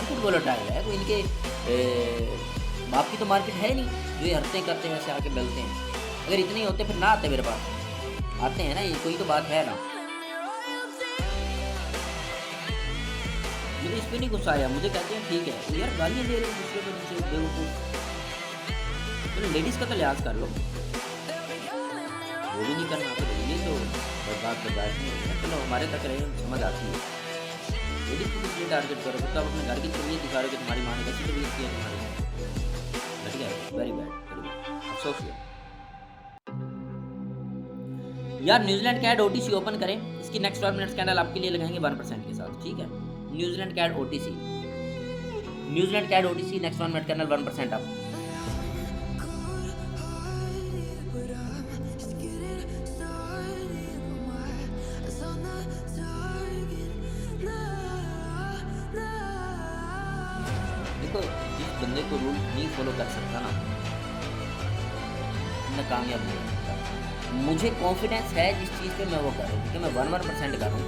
मार्केट वोलेटाइल है, कोई इनके बाप की तो मार्केट है नहीं जो ये हरते करते हैं ऐसे आके मिलते हैं। अगर इतने ही होते फिर ना आते मेरे पास, आते हैं ना, ये कोई तो बात है ना। मुझे इस पर नहीं गुस्सा आया, मुझे कहते हैं ठीक है तो यार गालियाँ दे रहे हैं दूसरे को नीचे बेवकूफ़। तो लेडीज़ का तो लिहाज कर लो, वो भी नहीं करना तो ये तो बात बर्दाश्त नहीं होगी। चलो हमारे तक रहे समझ आती है। लेडीज़ को किस लिए टारगेट करो, तो आप अपने घर की तबीयत दिखा रहे हो कि तुम्हारी माँ ने कैसी तबीयत की है तुम्हारी, ठीक है, वेरी बैड अफसोस है यार। न्यूजीलैंड कैड ओटीसी ओपन करें, इसकी नेक्स्ट 12 मिनट्स कैंडल आपके लिए लगाएंगे 1% के साथ, ठीक है। New Zealand CAD OTC, New Zealand CAD OTC next 1 minute candle 1% आप। देखो जिस बंदे को रूल नहीं फॉलो कर सकता ना कामयाब नहीं होता। मुझे कॉन्फिडेंस है जिस चीज़ पे मैं वो कर रहा हूँ, क्योंकि मैं 1% कर रहा हूँ।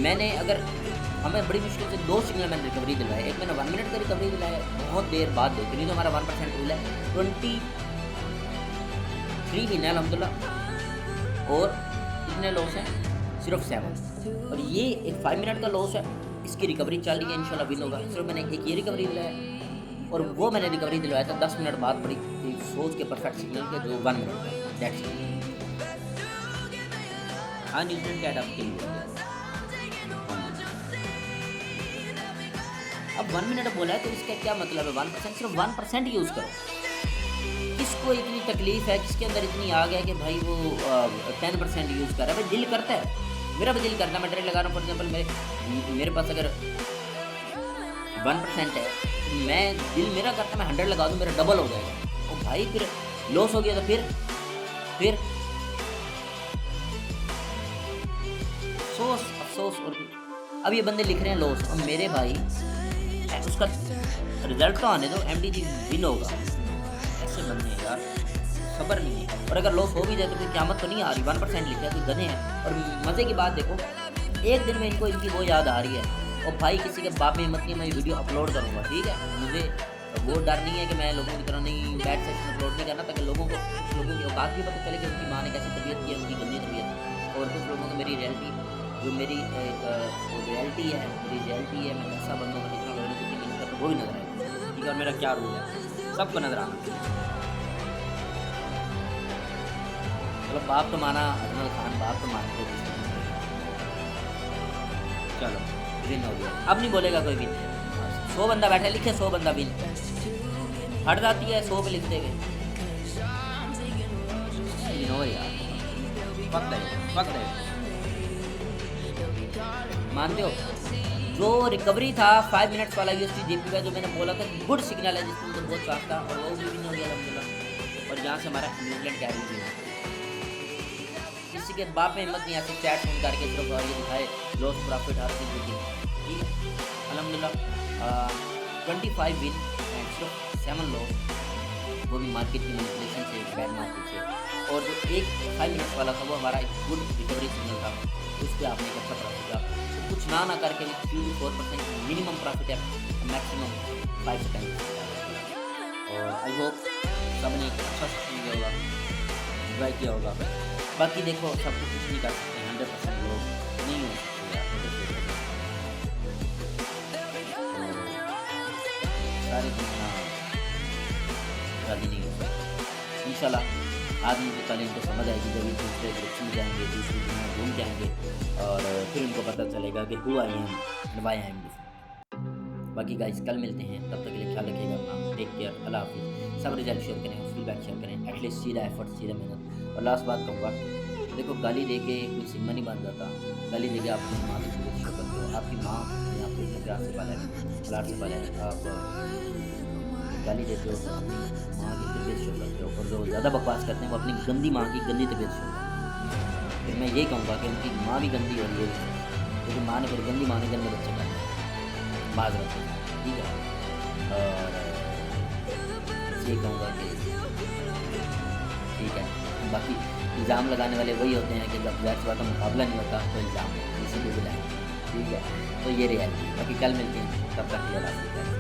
मैंने अगर हमें बड़ी मुश्किल से 2 सिग्नल मैंने रिकवरी दिलवाए, एक मैंने 1 मिनट का रिकवरी दिलाया बहुत देर बाद देखी, नहीं तो हमारा 1% रूल है। 23 विन है अलहमदुलिल्लाह, और कितने लॉस हैं, सिर्फ 7, और ये एक 5 मिनट का लॉस है। इसकी रिकवरी चल रही है, इंशाल्लाह विन होगा। सिर्फ मैंने एक ये रिकवरी दिलाया, और वो मैंने रिकवरी दिलवाया था 10 मिनट बाद बड़ी सोच के परफेक्ट सिग्नल के, जो 1 मिनट का, दैट्स इट। हाँ न्यूजीलैंड कैट आपके लिए अब 1 मिनट बोला है तो इसका क्या मतलब है, 1% सिर्फ 1% यूज़ करो। किसको इतनी तकलीफ है, किसके अंदर इतनी आग है कि भाई वो 10% यूज़ कर रहा है। भाई दिल करता है, मेरा भी दिल करता है, मैं ट्रेड लगा रहा हूँ फॉर एग्जाम्पल, मेरे पास अगर 1% है तो मैं दिल मेरा करता है मैं 100 लगा दूँ, मेरा डबल हो जाएगा। और भाई फिर लॉस हो गया तो फिर अफसोस। और अब ये बंदे लिख रहे हैं लॉस, और मेरे भाई उसका रिजल्ट तो आने दो, MTG विन होगा। ऐसे बंदे हैं यार, खबर नहीं है। और अगर लॉस हो भी जाए तो कोई क़यामत तो नहीं आ रही, 1% लिखा है, कोई गधे हैं। और मज़े की बात देखो, एक दिन में इनको इनकी वो याद आ रही है, और भाई किसी के बाप में हिम्मत नहीं, मैं वीडियो अपलोड करूँगा, ठीक है। मुझे वो डर नहीं है कि मैं लोगों की तरह नहीं बैड सेक्शन अपलोड नहीं करना, ताकि लोगों की औकात भी पता चले कि उनकी माँ ने कैसी तबीयत की है, उनकी गंदी तबीयत। और कुछ लोगों को मेरी रियलिटी, जो मेरी एक रियलिटी है, मैं ऐसा बंदों का कितना लोगों को मिलकर वो भी नजर आएगा, ठीक है। और मेरा क्या रूल है, सबको नजर आना। चलो बाप तो माना अजमल खान, बाप तो मान के चलो विन हो गया। अब नहीं बोलेगा कोई विन। 100 बंदा बैठा लिखे 100 बंदा विन, हट जाती है 100 पे लिखते गए। यार वक्त है मानते हो। जो रिकवरी था 5 मिनट्स वाला USD JPY का, जो मैंने बोला था गुड सिग्नल है, जिसमें मुझे बहुत साफ था, और वो भी विन हो गया अलहमदुलिल्लाह। और यहाँ से हमारा न्यूजीलैंड कैरी भी है। किसी के बाप में हिम्मत नहीं आती चैट फोन करके सिर्फ ये दिखाए लॉस प्रॉफिट हर चीज़ की, ठीक है। अलहमदुलिल्लाह 25 विन एंड सिर्फ 7 लॉस, वो भी मार्केट की मैनिपुलेशन से, बैड मार्केट से। और जो एक 5 मिनट्स वाला था वो हमारा एक गुड रिकवरी सिग्नल था, उस पर आपने एक अच्छा प्रॉफिट किया। तो कुछ ना करके 3-4% मिनिमम प्रॉफिट है, मैक्सिमम 5%। और आई होप सब ने एक अच्छा सेशन किया होगा, एंजॉय किया होगा। बाकी देखो सब कुछ नहीं कर सकते, 100% लोग नहीं हो सकते, सारी दुनिया राजी नहीं हो सकती। इंशाल्लाह आदमी को कल इनको समझ आएगी, जब ये दूसरे ग्रुप में जाएंगे, दूसरी दुनिया घूम जाएंगे, और फिर उनको पता चलेगा कि who I am and why I am different. बाकी गाइस कल मिलते हैं, तब तक के लिए ख्याल रखिएगा अपना, टेक केयर, अल्लाह हाफिज़। सब रिजल्ट शेयर करें, फीडबैक शेयर करें, एटलीस्ट सीधा एफर्ट, सीधा मेहनत। और लास्ट बात कहूँगा, देखो गाली दे के कोई सिम्मा नहीं बन जाता, गाली दे के आप अपनी माँ की तबीयत शो करते हो। आपकी माँ ने आपको इतने प्यार से पाला है, प्यार से पाला है, आप गाली देते हो तो अपनी माँ की तबीयत शो करते हो। और जो ज़्यादा बकवास करते हैं वो अपनी गंदी माँ की गंदी तबीयत शो करते हैं। फिर मैं यही कहूँगा कि उनकी माँ भी गंदी और ये भी, क्योंकि माँ ने फिर गंदी माँ ने गंदे बच्चे पाए, बाज रहते हैं, ठीक है। और ये कहूँगा कि ठीक है। बाकी इल्ज़ाम लगाने वाले वही होते हैं कि जब ज़ाहिर सी बात का मुकाबला नहीं होता तो इल्ज़ाम इसी को बुलाएं। ठीक है, तो ये रियलिटी, बाकी कल मिलते हैं, तब तक के लिए अल्लाह हाफ़िज़।